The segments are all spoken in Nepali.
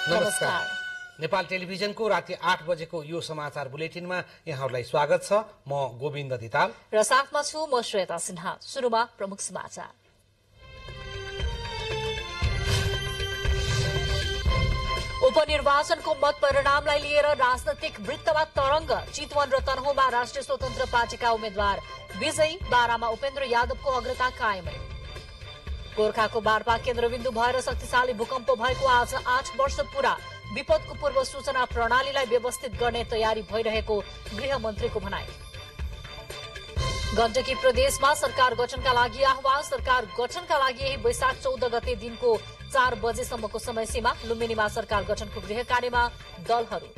नमस्कार। नेपाल टेलिभिजनको राति 8 बजेको यो समाचार बुलेटिनमा यहाँहरूलाई स्वागत छ। म गोविन्द धिताल र साथमा छु म श्वेता सिन्हा। सुरुमा प्रमुख समाचार। उपनिर्वाचनको मत परिणामलाई लिएर राजनैतिक वृत्तमा तरंग। चितवन र तनहुँमा राष्ट्रिय स्वतन्त्र पार्टीका उम्मेद्वार विजयी, बारामा उपेन्द्र यादवको अग्रता कायम। गोर्खाको बारपा केन्द्रबिन्दु भएर शक्तिशाली भूकम्प भएको आज 8 वर्ष पूरा। विपदको पूर्व सूचना प्रणालीलाई व्यवस्थित गर्ने तयारी भइरहेको गृहमन्त्रीको भनाई। गण्डकी प्रदेशमा सरकार गठनका लागि आह्वान। सरकार गठनका लागि यही वैशाख 14 गते दिनको 4 बजेसम्मको समय सीमा। लुम्बिनीमा सरकार गठनको गृह कार्यमा दलहरू।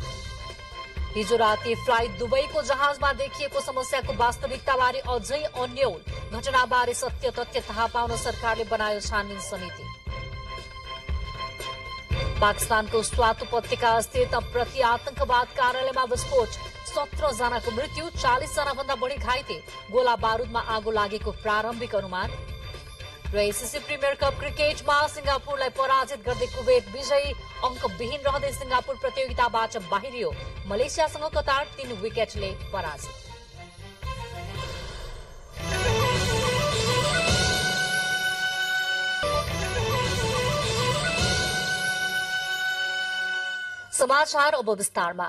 हिजो राति फ्लाइट दुबईको जहाजमा देखिएको समस्याको वास्तविकताबारे अझै अन्यल। घटनाबारे सत्य तथ्य थाहा पाउन सरकारले बनायो छानबिन समिति। पाकिस्तानको स्वात उपत्यका स्थित प्रति आतंकवाद कार्यालयमा विस्फोट। 17 जनाको मृत्यु, 40 जना भन्दा बढ़ी घाइते। गोला बारूदमा आगो लागेको प्रारम्भिक अनुमान। र एसीसी प्रिमियर कप क्रिकेटमा सिंगापुरलाई पराजित गर्दै कुवेत विजयी। अंकविहीन रहँदै सिंगापुर प्रतियोगिताबाट बाहिरियो। मलेसियासँग कतार 3 विकेटले पराजित। समाचार अब विस्तारमा।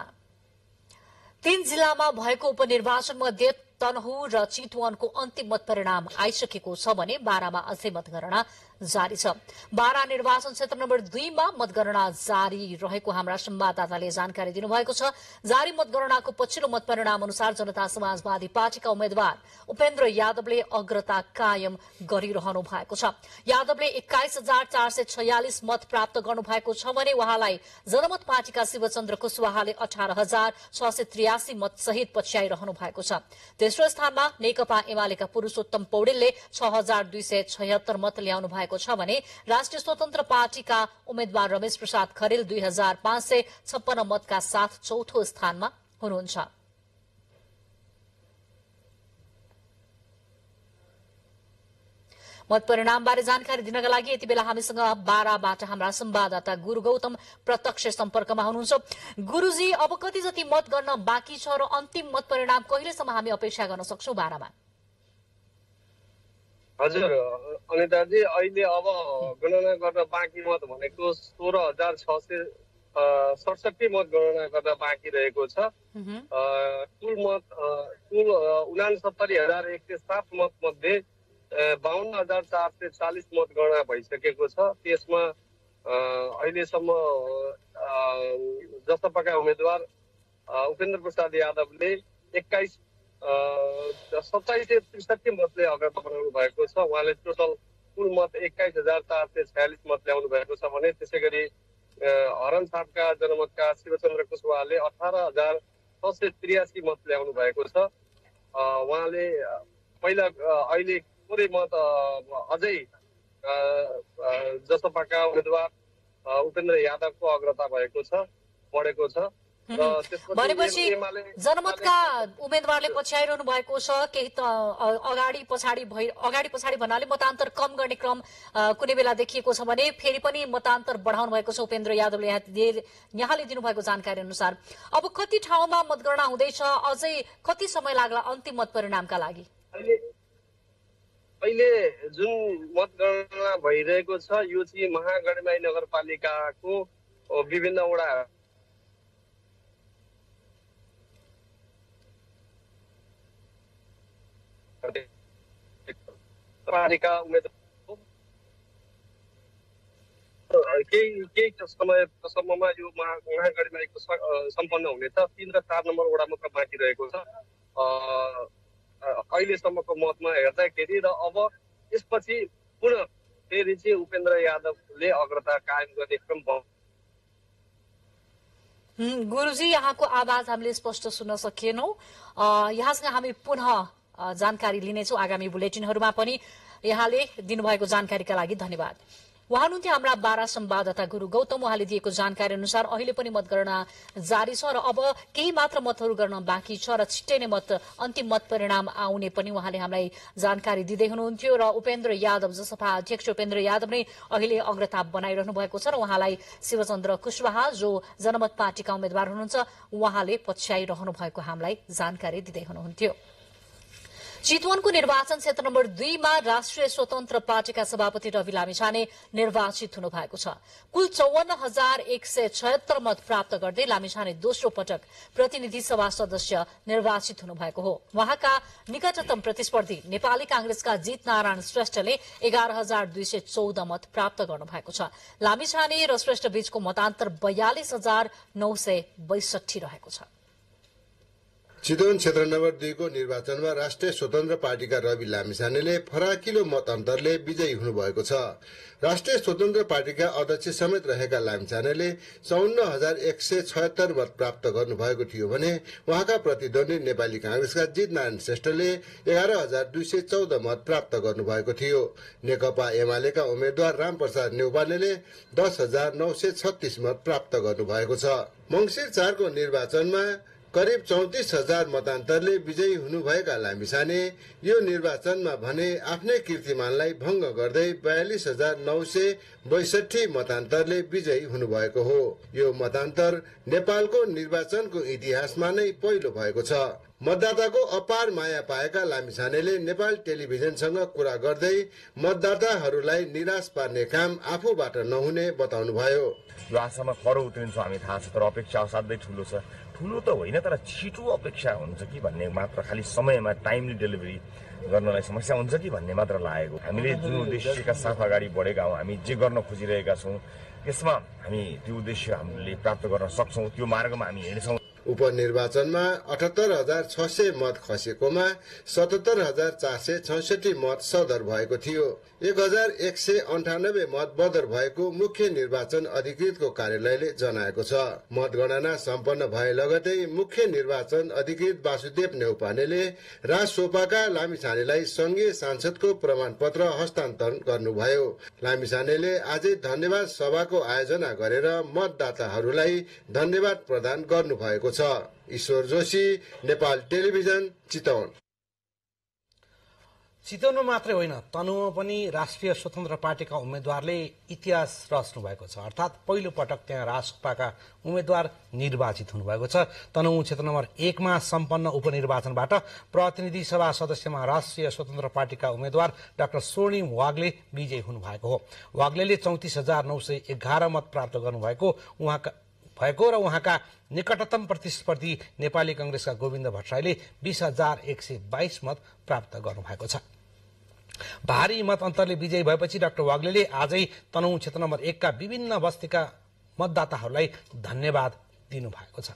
3 जिल्लामा भएको उपनिर्वाचन मध्ये तनहुँ र चितवनको अन्तिम मत परिणाम आइसकेको छ भने बारामा अझै मतगणना जारी छ। बारा निर्वाचन क्षेत्र नम्बर 2 मा मतगणना जारी रहेको हाम्रा संवाददाताले जानकारी दिनुभएको छ। जारी मतगणनाको पछिल्लो मत परिणाम अनुसार जनता समाजवादी पार्टीका उम्मेद्वार उपेन्द्र यादवले अग्रता कायम गरिरहनु भएको छ। यादवले 21,446 मत प्राप्त गर्नु भएको छ भने उहाँलाई जनमत पार्टीका शिवचन्द्र कुशवाहाले 18,683 मत सहित पछ्याइरहनु भएको छ। तेस्रो स्थानमा नेकपा एमालेका पुरूषोत्तम पौडेलले 6,276 मत ल्याउनु भएको छ भने राष्ट्रिय स्वतन्त्र पार्टीका उम्मेद्वार रमेश प्रसाद खरेल 2,556 मतका साथ चौथो स्थानमा हुनुहुन्छ। मत परिणामबारे जानकारी दिनका लागि यति बेला हामीसँग बाराबाट हाम्रा संवाददाता गुरु गौतम प्रत्यक्ष सम्पर्कमा हुनुहुन्छ। गुरुजी, अब कति जति मत गर्न बाँकी छ र अन्तिम मत परिणाम कहिलेसम्म हामी अपेक्षा गर्न सक्छौं बारामा? हजुर अनिताजी, अहिले अब गणना गर्न बाँकी मत भनेको 16,667 मत गणना गर्न बाँकी रहेको छ। कुल 69,107 मत मध्ये 52,440 मत गणना भइसकेको छ। त्यसमा अहिलेसम्म जसपाका उम्मेद्वार उपेन्द्र प्रसाद यादवले 27,63 मतले अग्रता बनाउनु भएको छ। उहाँले टोटल कुल मत 21,446 मत ल्याउनु भएको छ भने त्यसै गरी हरनछापका जनमतका शिवचन्द्र कुशवाहाले 18,683 मत ल्याउनु भएको छ। उहाँले पहिला अहिले पुरै मत अझै जसपाका उम्मेद्वार उपेन्द्र यादवको अग्रता भएको छ, बढेको छ। भनेपछि जनमतका उम्मेद्वारले पछ्याइरहनु भएको छ। केही त अगाडि पछाडि भन्नाले मतान्तर कम गर्ने क्रम कुनै बेला देखिएको छ भने फेरि पनि मतान्तर बढाउनु भएको छ उपेन्द्र यादवले। यहाँले दिनुभएको जानकारी अनुसार अब कति ठाउँमा मतगणना हुँदैछ? अझै कति समय लाग्ला अन्तिम मत परिणामका लागि? अहिले जुन मतगणना भइरहेको छ यो चाहिँ महागढमाई नगरपालिकाको विभिन्न वडा पालिका उम्मेदवार केही समयसम्ममा यो महागढमाईको सम्पन्न हुनेछ। 3 र 4 नम्बर वडा मात्र बाँकी रहेको छ अहिलेसम्मको मतमा हेर्दाखेरि। र अब यसपछि पुनः फेरि चाहिँ उपेन्द्र यादवले अग्रता कायम गर्ने क्रम भयो। गुरुजी, यहाँको आवाज हामीले स्पष्ट सुन्न सकेनौं। यहाँसँग हामी पुनः जानकारी लिनेछौँ आगामी बुलेटिनहरूमा पनि। यहाँले दिनुभएको जानकारीका लागि धन्यवाद। उहाँ हुनुहुन्थ्यो हाम्रा बारा संवाददाता गुरु गौतम। उहाँले दिएको जानकारी अनुसार अहिले पनि मतगणना जारी छ र अब केही मात्र मतहरू गर्न बाँकी छ र छिट्टै नै अन्तिम मत परिणाम आउने पनि उहाँले हामीलाई जानकारी दिँदै हुनुहुन्थ्यो। र उपेन्द्र यादव जसपा अध्यक्ष उपेन्द्र यादव नै अहिले अग्रता बनाइरहनु भएको छ र उहाँलाई शिवचन्द्र कुशवाहा जो जनमत पार्टीका उम्मेद्वार हुनुहुन्छ उहाँले पछ्याइरहनु भएको हामीलाई जानकारी दिँदै हुनुहुन्थ्यो। चितवनको निर्वाचन क्षेत्र नम्बर 2 मा राष्ट्रिय स्वतन्त्र पार्टीका सभापति रवि लामिछाने निर्वाचित हुनु भएको छ। कुल 54,176 मत प्राप्त गर्दै लामिछाने दोस्रो पटक प्रतिनिधि सभा सदस्य निर्वाचित हुनु भएको हो। उहाँका निकटतम प्रतिस्पर्धी नेपाली कांग्रेसका जीत नारायण श्रेष्ठले 11,214 मत प्राप्त गर्नु भएको छ। लामिछाने र श्रेष्ठ बीचको मतान्तर 42,962 रहेको छ। चितवन क्षेत्र नम्बर 2 को निर्वाचनमा राष्ट्रिय स्वतन्त्र पार्टीका रवि लामिछानेले फराकिलो मत अन्तरले विजयी हुनुभएको छ। राष्ट्रिय स्वतन्त्र पार्टीका अध्यक्ष समेत रहेका लामिछानेले 54,176 मत प्राप्त गर्नुभएको थियो भने उहाँका प्रतिद्वन्दी नेपाली कांग्रेसका जीत नारायण श्रेष्ठले 11,214 मत प्राप्त गर्नुभएको थियो। नेकपा एमालेका उम्मेद्वार रामप्रसाद न्यौपानेले 10,936 मत प्राप्त गर्नुभएको छ। मंसिर 4 को निर्वाचनमा करिब 34,000 मतान्तरले विजयी हुनुभएका लामिछाने यो निर्वाचनमा भने आफ्नै कीर्तिमानलाई भंग गर्दै 42,962 मतान्तरले विजयी हुनुभएको हो। यो मतान्तर नेपालको निर्वाचनको इतिहासमा नै पहिलो भएको छ। मतदाताको अपार माया पाएका लामिछानेले नेपाल टेलिभिजनसँग कुरा गर्दै मतदाताहरूलाई निराश पार्ने काम आफूबाट नहुने बताउनुभयो। यो आशामा खरो उत्रिन्छौँ हामी थाहा छ, तर अपेक्षा असाध्यै ठुलो छ। ठुलो त होइन, तर छिटो अपेक्षा हुन्छ कि भन्ने मात्र, खालि समयमा टाइमली डेलिभरी गर्नलाई समस्या हुन्छ कि भन्ने मात्र लागेको। हामीले जुन उद्देश्यका साथ अगाडि बढेका हौँ, हामी जे गर्न खोजिरहेका छौँ त्यसमा हामी त्यो उद्देश्य हामीले प्राप्त गर्न सक्छौँ, त्यो मार्गमा हामी हिँड्छौँ। उपनिर्वाचनमा 78,600 मत खसेकोमा 77,466 मत सदर भएको थियो। 1,198 मत बदर भएको मुख्य निर्वाचन अधिकृतको कार्यालयले जनाएको छ। मतगणना सम्पन्न भए लगतै मुख्य निर्वाचन अधिकृत वासुदेव न्यौपानेले राजसोपाका लामिछानेलाई संघीय सांसदको प्रमाणपत्र हस्तान्तरण गर्नुभयो। लामिछानेले आजै धन्यवाद सभाको आयोजना गरेर मतदाताहरूलाई धन्यवाद प्रदान गर्नुभएको छ। ईश्वर जोशी, नेपाल टेलिभिजन, चितवन। चितवनमा मात्रै होइन, तनहुमा पनि राष्ट्रिय स्वतन्त्र पार्टीका उम्मेद्वारले इतिहास रच्नु भएको छ। अर्थात् पहिलो पटक त्यहाँ राजसपाका उम्मेद्वार निर्वाचित हुनुभएको छ। तनहु क्षेत्र नम्बर 1 मा सम्पन्न उपनिर्वाचनबाट प्रतिनिधि सभा सदस्यमा राष्ट्रिय स्वतन्त्र पार्टीका उम्मेद्वार डाक्टर स्वर्णिम वाग्ले विजयी हुनुभएको हो। वाग्लेले 34,911 मत प्राप्त गर्नुभएको र उहाँका निकटतम प्रतिस्पर्धी नेपाली कांग्रेसका गोविन्द भट्टराईले 20,122 मत प्राप्त गर्नुभएको छ। भारी मत अन्तरले विजयी भएपछि डाक्टर वाग्लेले आजै तनहु क्षेत्र नम्बर 1 का विभिन्न बस्तीका मतदाताहरूलाई धन्यवाद दिनुभएको छ।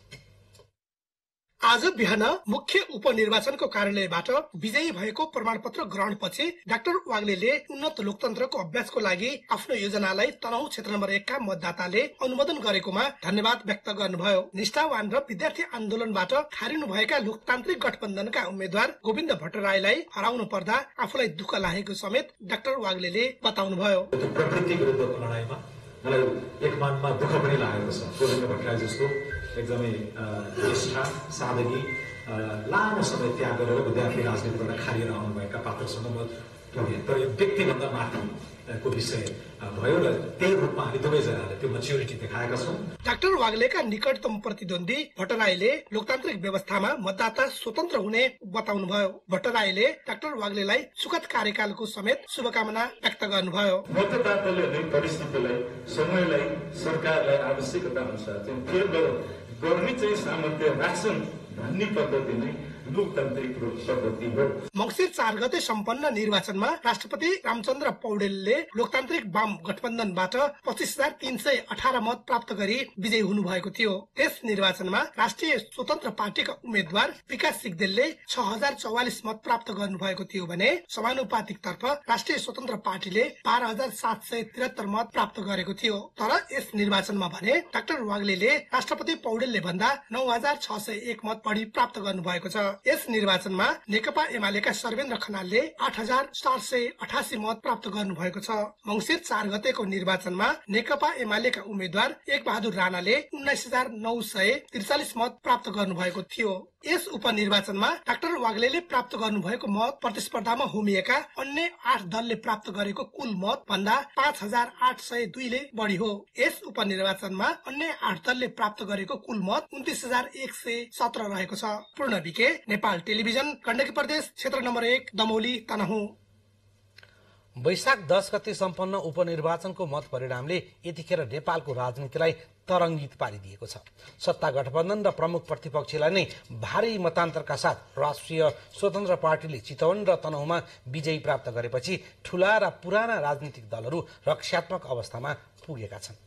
आज बिहान मुख्य उपनिर्वाचनको कार्यालयबाट विजयी भएको प्रमाणपत्र ग्रहणपछि डाक्टर वाग्लेले उन्नत लोकतन्त्रको अभ्यासको लागि आफ्नो योजनालाई तनहु क्षेत्र नम्बर 1 का मतदाताले अनुमोदन गरेकोमा धन्यवाद व्यक्त गर्नुभयो। निष्ठावान र विद्यार्थी आन्दोलनबाट खारिनु भएका लोकतान्त्रिक गठबन्धनका उम्मेद्वार गोविन्द भट्टराईलाई हराउनु पर्दा आफूलाई दुःख लागेको समेत डाक्टर वाग्लेले बताउनुभयो। प्रकृति विरुद्धको लडाईँमा मलाई एक मनमा दुःख पनि लागेको छ। गोविन्द भट्टराई जस्तो एकदमै निष्ठा, सादगी, लामो समय त्याग गरेर विद्यार्थी राजनीतिबाट खारिएर आउनुभएका पात्रसँग म पुगेँ। तर यो व्यक्तिभन्दा माथिको विषय भयो र त्यही रूपमा हामी दुवैजनाले त्यो मेच्युरिटी देखाएका छौँ। डाक्टर वाग्लेका निकटतम प्रतिद्वन्दी भट्टराईले लोकतान्त्रिक व्यवस्थामा मतदाता स्वतन्त्र हुने बताउनुभयो। भट्टराईले डाक्टर वाग्लेलाई सुखद कार्यकालको समेत शुभकामना व्यक्त गर्नुभयो। मतदाताले नै परिस्थितिलाई, समयलाई, सरकारलाई आवश्यकता अनुसार चाहिँ फेर गर्ने चाहिँ सामर्थ्य राख्छन् भन्ने पद्धति नै लोकतान्त्रिक पद्धति हो। मंसिर 4 गते सम्पन्न निर्वाचनमा राष्ट्रपति रामचन्द्र पौडेलले लोकतान्त्रिक वाम गठबन्धनबाट 25,318 मत प्राप्त गरी विजयी हुनुभएको थियो। त्यस निर्वाचनमा राष्ट्रिय स्वतन्त्र पार्टीका उम्मेद्वार विकास सिग्देलले 6,044 मत प्राप्त गर्नुभएको थियो भने समानुपातिक तर्फ राष्ट्रिय स्वतन्त्र पार्टीले 12,773 मत प्राप्त गरेको थियो। तर यस निर्वाचनमा भने डाक्टर वाग्लेले राष्ट्रपति पौडेलले भन्दा 9,601 मत बढी प्राप्त गर्नुभएको छ। यस निर्वाचनमा नेकपा एमालेका सर्वेन्द्र खनालले 8,488 मत प्राप्त गर्नु भएको छ। मंसिर 4 गतेको निर्वाचनमा नेकपा एमालेका उम्मेद्वार एक बहादुर राणाले 19,943 मत प्राप्त गर्नु भएको थियो। यस उपनिर्वाचनमा डाक्टर वाग्लेले प्राप्त गर्नुभएको मत प्रतिस्पर्धामा होमिएका अन्य 8 दलले प्राप्त गरेको कुल मत भन्दा 5,802 ले बढी हो। यस उपनिर्वाचनमा अन्य 8 दलले प्राप्त गरेको कुल मत 29,117 रहेको छ। पूर्ण बिके, नेपाल टेलिभिजन, गण्डकी प्रदेश, क्षेत्र नम्बर 1, दमौली, तनहुँ। वैशाख 10 गते सम्पन्न उपनिर्वाचनको मत परिणामले यतिखेर नेपालको राजनीतिलाई तरङ्गित पारिदिएको छ। सत्ता गठबन्धन र प्रमुख प्रतिपक्षलाई नै भारी मतान्तरका साथ राष्ट्रिय स्वतन्त्र पार्टीले चितवन र तनहुँमा विजयी प्राप्त गरेपछि ठूला र पुराना राजनीतिक दलहरू रक्षात्मक अवस्थामा पुगेका छन्।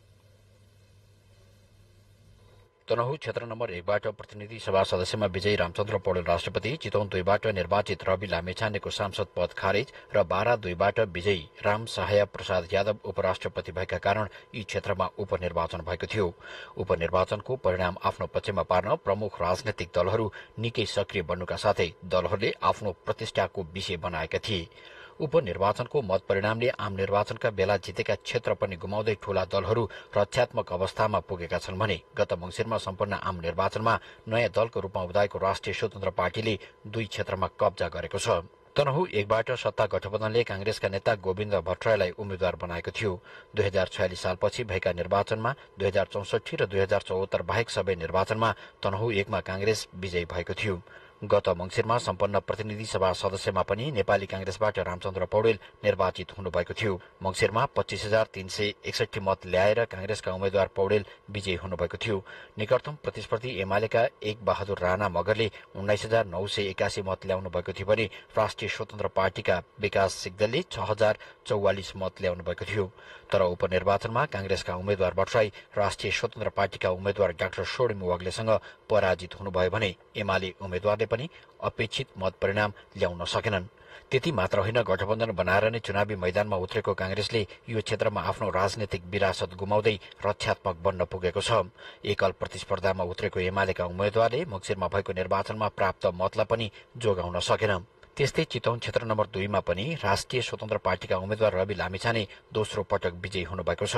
तनहुँ क्षेत्र नम्बर 1 बाट प्रतिनिधि सभा सदस्यमा विजयी रामचन्द्र पौडेल राष्ट्रपति, चितवन 2 बाट निर्वाचित रवि लामेछानेको सांसद पद खारेज र बारा 2 बाट विजयी राम सहाय प्रसाद यादव उपराष्ट्रपति भएका कारण यी क्षेत्रमा उपनिर्वाचन भएको थियो। उपनिर्वाचनको परिणाम आफ्नो पक्षमा पार्न प्रमुख राजनैतिक दलहरू निकै सक्रिय बन्नुका साथै दलहरूले आफ्नो प्रतिष्ठाको विषय बनाएका थिए। उपनिर्वाचनको मत परिणामले आम निर्वाचनका बेला जितेका क्षेत्र पनि गुमाउँदै ठूला दलहरू रक्षात्मक अवस्थामा पुगेका छन् भने गत मंसिरमा सम्पन्न आम निर्वाचनमा नयाँ दलको रूपमा उदाएको राष्ट्रिय स्वतन्त्र पार्टीले 2 क्षेत्रमा कब्जा गरेको छ। तनहुँ 1 बाट सत्ता गठबन्धनले कांग्रेसका नेता गोविन्द भट्टराईलाई उम्मेद्वार बनाएको थियो। 2046 सालपछि भएका निर्वाचनमा 2064 र 2074 बाहेक सबै निर्वाचनमा तनहुँ 1 मा कांग्रेस विजयी भएको थियो। गत मंसिरमा सम्पन्न प्रतिनिधि सभा सदस्यमा पनि नेपाली कांग्रेसबाट रामचन्द्र पौडेल निर्वाचित हुनुभएको थियो। मंसिरमा 25,361 मत ल्याएर कांग्रेसका उम्मेद्वार पौडेल विजयी हुनुभएको थियो। निकटतम प्रतिस्पर्धी एमालेका एक बहादुर राणा मगरले 19,981 मत ल्याउनु भएको थियो भने राष्ट्रिय स्वतन्त्र पार्टीका विकास सिग्देलले 6,044 मत ल्याउनु भएको थियो। तर उपनिर्वाचनमा कांग्रेसका उम्मेद्वार भट्टराई राष्ट्रिय स्वतन्त्र पार्टीका उम्मेद्वार डाक्टर सोडिम वाग्लेसँग पराजित हुनुभयो भने एमाले उम्मेद्वारले पनि अपेक्षित मत परिणाम ल्याउन सकेनन्। त्यति मात्र होइन, गठबन्धन बनाएर नै चुनावी मैदानमा उत्रेको कांग्रेसले यो क्षेत्रमा आफ्नो राजनीतिक विरासत गुमाउँदै रक्षात्मक बन्न पुगेको छ। एकल प्रतिस्पर्धामा उत्रेको एमालेका उम्मेद्वारले मंसिरमा भएको निर्वाचनमा प्राप्त मतलाई पनि जोगाउन सकेन। त्यस्तै चितवन क्षेत्र नम्बर 2 मा पनि राष्ट्रिय स्वतन्त्र पार्टीका उम्मेद्वार रवि लामिछाने दोस्रो पटक विजयी हुनुभएको छ।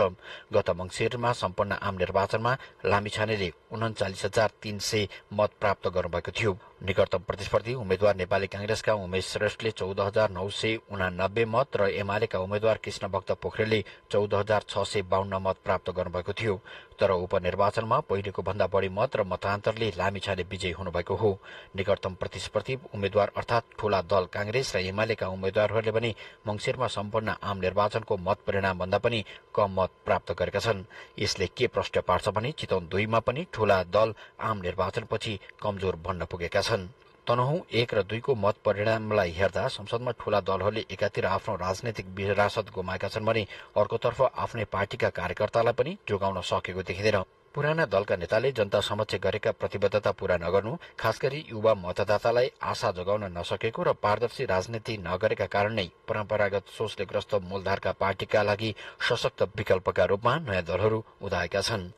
गत मंसिरमा सम्पन्न आम निर्वाचनमा लामिछानेले 39,300 मत प्राप्त गर्नुभएको थियो। निकटतम प्रतिस्पर्धी उम्मेद्वार नेपाली कांग्रेसका उमेश श्रेष्ठले 14,989 मत र एमालेका उम्मेद्वार कृष्णभक्त पोखरेलले 14,652 मत प्राप्त गर्नुभएको थियो। तर उपनिर्वाचनमा पहिलेको भन्दा बढी मत र मतान्तरले लामिछाने विजयी हुनुभएको हो। निकटतम प्रतिस्पर्धी उम्मेद्वार अर्थात ठूला दल कांग्रेस र एमालेका उम्मेद्वारहरूले पनि मंसिरमा सम्पन्न आम निर्वाचनको मत परिणाम भन्दा पनि कम मत प्राप्त गरेका छन्। यसले के प्रश्न पार्छ भने चितवन 2 मा पनि ठूला दल आम निर्वाचनपछि कमजोर बन्न पुगेका छन्। तनहुँ 1 र 2 को मत परिणामलाई हेर्दा संसदमा ठूला दलहरूले एकातिर आफ्नो राजनैतिक विरासत गुमाएका छन् भने अर्कोतर्फ आफ्नै पार्टीका कार्यकर्तालाई पनि जोगाउन सकेको देखिँदैन। पुराना दलका नेताले जनता समक्ष गरेका प्रतिबद्धता पूरा नगर्नु, खास गरी युवा मतदातालाई आशा जगाउन नसकेको र पारदर्शी राजनीति नगरेका कारण नै परम्परागत सोचले ग्रस्त मूलधारका पार्टीका लागि सशक्त विकल्पका रूपमा नयाँ दलहरू उदाएका छन्।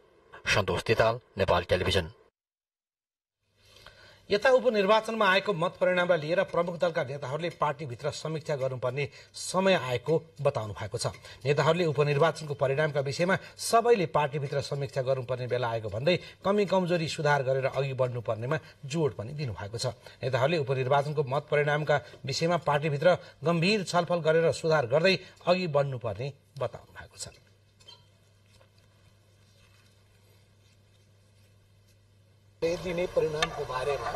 सन्तोष तिताल, नेपाल टेलिभिजन। यता उपनिर्वाचनमा आएको मत परिणामलाई लिएर प्रमुख दलका नेताहरूले पार्टीभित्र समीक्षा गर्नुपर्ने समय आएको बताउनु भएको छ। नेताहरूले उपनिर्वाचनको परिणामका विषयमा सबैले पार्टीभित्र समीक्षा गर्नुपर्ने बेला आएको भन्दै कमी कमजोरी सुधार गरेर अघि बढ्नुपर्नेमा जोड पनि दिनुभएको छ। नेताहरूले उपनिर्वाचनको मत परिणामका विषयमा पार्टीभित्र गम्भीर छलफल गरेर सुधार गर्दै अघि बढ्नुपर्ने बताउनु भएको छ। दिने परिणामको बारेमा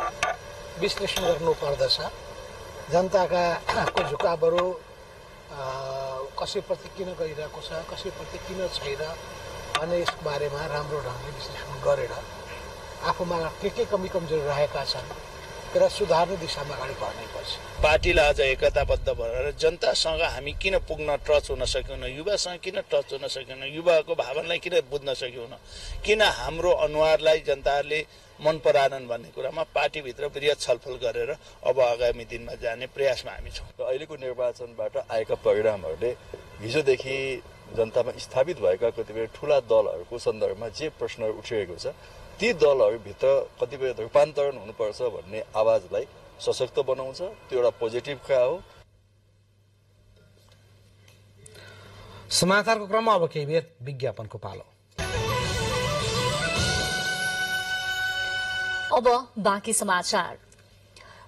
विश्लेषण गर्नुपर्दछ। जनताका झुकावहरू कसैप्रति किन गइरहेको छ, कसैप्रति किन छैन भन्ने यस बारेमा राम्रो ढङ्गले विश्लेषण गरेर आफूमा के कमी कमजोरी रहेका छन् र सुधार्ने दिशामा अगाडि बढ्नुपर्छ। पार्टीलाई अझ एकताबद्ध भएर जनतासँग हामी किन पुग्न टच हुन सकेनौँ, युवासँग किन टच हुन सकेनौँ, युवाको भावनालाई किन बुझ्न सकेनौँ, किन हाम्रो अनुहारलाई जनताहरूले मन पराएनन् भन्ने कुरामा पार्टीभित्र वृहत छलफल गरेर अब आगामी दिनमा जाने प्रयासमा हामी छौँ। अहिलेको निर्वाचनबाट आएका परिणामहरूले हिजोदेखि जनतामा स्थापित भएका कतिपय ठूला दलहरूको सन्दर्भमा जे प्रश्नहरू उठिरहेको छ ती दलहरूभित्र कतिपय रूपान्तरण हुनुपर्छ भन्ने आवाजलाई सशक्त बनाउँछ, त्यो एउटा पोजिटिभ कुरा हो। समाचारको क्रममा अब केही बेर विज्ञापनको पालो। अब बाँकी समाचार।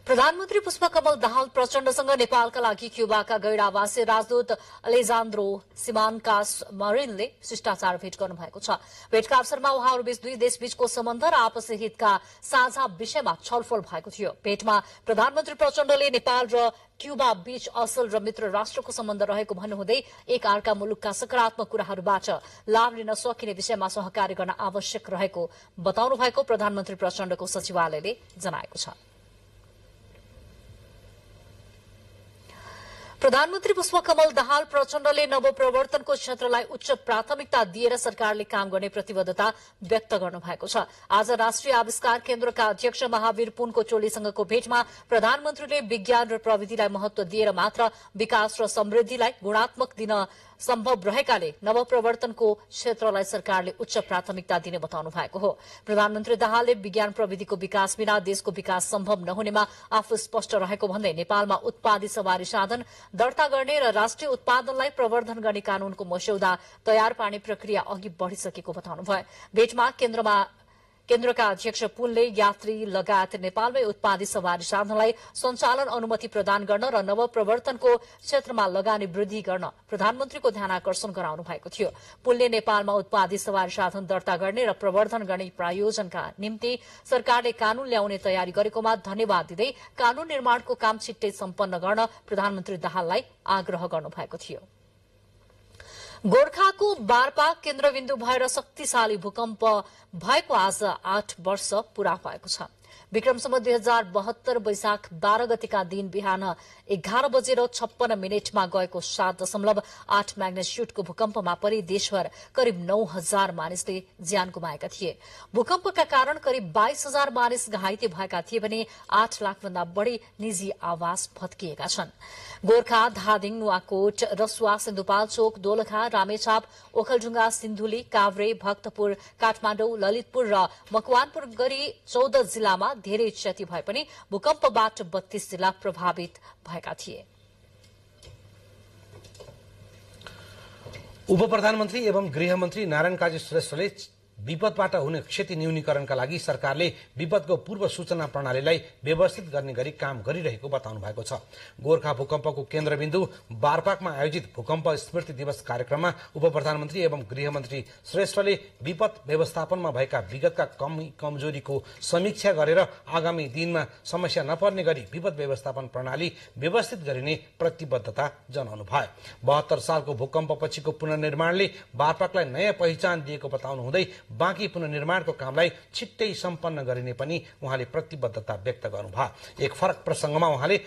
प्रधानमन्त्री पुष्पकमल दाहाल प्रचण्डसँग नेपालका लागि क्युबाका गैर आवासीय राजदूत अलेजान्द्रो सिमान्कास मरिनले शिष्टाचार भेट गर्नुभएको छ। भेटका अवसरमा उहाँहरूबीच दुई देशबीचको सम्बन्ध र आपसी हितका साझा विषयमा छलफल भएको थियो। भेटमा प्रधानमन्त्री प्रचण्डले नेपाल र क्युबा बीच असल र मित्र राष्ट्रको सम्बन्ध रहेको भन्नुहुँदै एक अर्का मुलुकका सकारात्मक कुराहरूबाट लाभ लिन सकिने विषयमा सहकार्य गर्न आवश्यक रहेको बताउनु भएको प्रधानमन्त्री प्रचण्डको सचिवालयले जनाएको छ। प्रधानमन्त्री पुष्पकमल दाहाल प्रचण्डले नवप्रवर्तनको क्षेत्रलाई उच्च प्राथमिकता दिएर सरकारले काम गर्ने प्रतिबद्धता व्यक्त गर्नुभएको छ। आज राष्ट्रिय आविष्कार केन्द्रका अध्यक्ष महावीर पुनको टोलीसँगको भेटमा प्रधानमन्त्रीले विज्ञान र प्रविधिलाई महत्व दिएर मात्र विकास र समृद्धिलाई गुणात्मक दिन सम्भव रहेकाले नवप्रवर्तनको क्षेत्रलाई सरकारले उच्च प्राथमिकता दिने बताउनु भएको हो। प्रधानमन्त्री दाहालले विज्ञान प्रविधिको विकास बिना देशको विकास सम्भव नहुनेमा आफू स्पष्ट रहेको भन्दै नेपालमा उत्पादित सवारी साधन दर्ता गर्ने र राष्ट्रिय उत्पादनलाई प्रवर्धन गर्ने कानूनको मस्यौदा तयार पार्ने प्रक्रिया अघि बढ़िसकेको बताउनुभयो। भेटमा केन्द्रका अध्यक्ष पुनले यात्री लगायत नेपालमै उत्पादित सवारी साधनलाई सञ्चालन अनुमति प्रदान गर्न र नवप्रवर्तनको क्षेत्रमा लगानी वृद्धि गर्न प्रधानमन्त्रीको ध्यानाकर्षण गराउनु भएको थियो। पुनले नेपालमा उत्पादित सवारी साधन दर्ता गर्ने र प्रवर्धन गर्ने प्रायोजनका निम्ति सरकारले कानून ल्याउने तयारी गरेकोमा धन्यवाद दिँदै कानून निर्माणको काम छिट्टै सम्पन्न गर्न प्रधानमन्त्री दाहाललाई आग्रह गर्नुभएको थियो। गोर्खाको बारपा केन्द्रबिन्दु भएर शक्तिशाली भूकम्प भएको आज 8 वर्ष पूरा भएको छ। विक्रमसम्म 2072 वैशाख 12 गतिका दिन बिहान 11:56 गएको 7.8 म्याग्नेट्युडको भूकम्पमा परि देशभर करिब 9,000 मानिसले ज्यान गुमाएका थिए। भूकम्पका कारण करिब 22,000 मानिस घाइते भएका थिए भने 8 लाखभन्दा बढ़ी निजी आवास भत्किएका छन्। गोर्खा, धादिङ, नुवाकोट, रसुवा, सिन्धुपाल्चोक, दोलखा, रामेछाप, ओखलढुङ्गा, सिन्धुली, काभ्रे, भक्तपुर, काठमाडौँ, ललितपुर र मकवानपुर गरी 14 जिल्लामा धेरै क्षति भए पनि भूकम्पबाट 32 जिल्ला प्रभावित भएका थिए। उप प्रधानमन्त्री एवं गृहमन्त्री नारायण काजी श्रेष्ठले विपदबाट हुने क्षति न्यूनीकरणका लागि सरकारले विपदको पूर्व सूचना प्रणालीलाई व्यवस्थित गर्ने गरी काम गरिरहेको बताउनु भएको छ। गोर्खा भूकम्पको केन्द्रबिन्दु बारपाकमा आयोजित भूकम्प स्मृति दिवस कार्यक्रममा उप प्रधानमन्त्री एवं गृहमन्त्री श्रेष्ठले विपद व्यवस्थापनमा भएका विगतका कमी कमजोरीको समीक्षा गरेर आगामी दिनमा समस्या नपर्ने गरी विपद व्यवस्थापन प्रणाली व्यवस्थित गरिने प्रतिबद्धता जनाउनु भयो। 72 सालको भूकम्पपछिको पुनर्निर्माणले बारपाकलाई नयाँ पहिचान दिएको बताउनु हुँदै बाँकी पुनर्निर्माणको कामलाई छिट्टै सम्पन्न गरिने पनि उहाँले प्रतिबद्धता व्यक्त गर्नुभयो। एक फरक प्रसंगमा उहाँले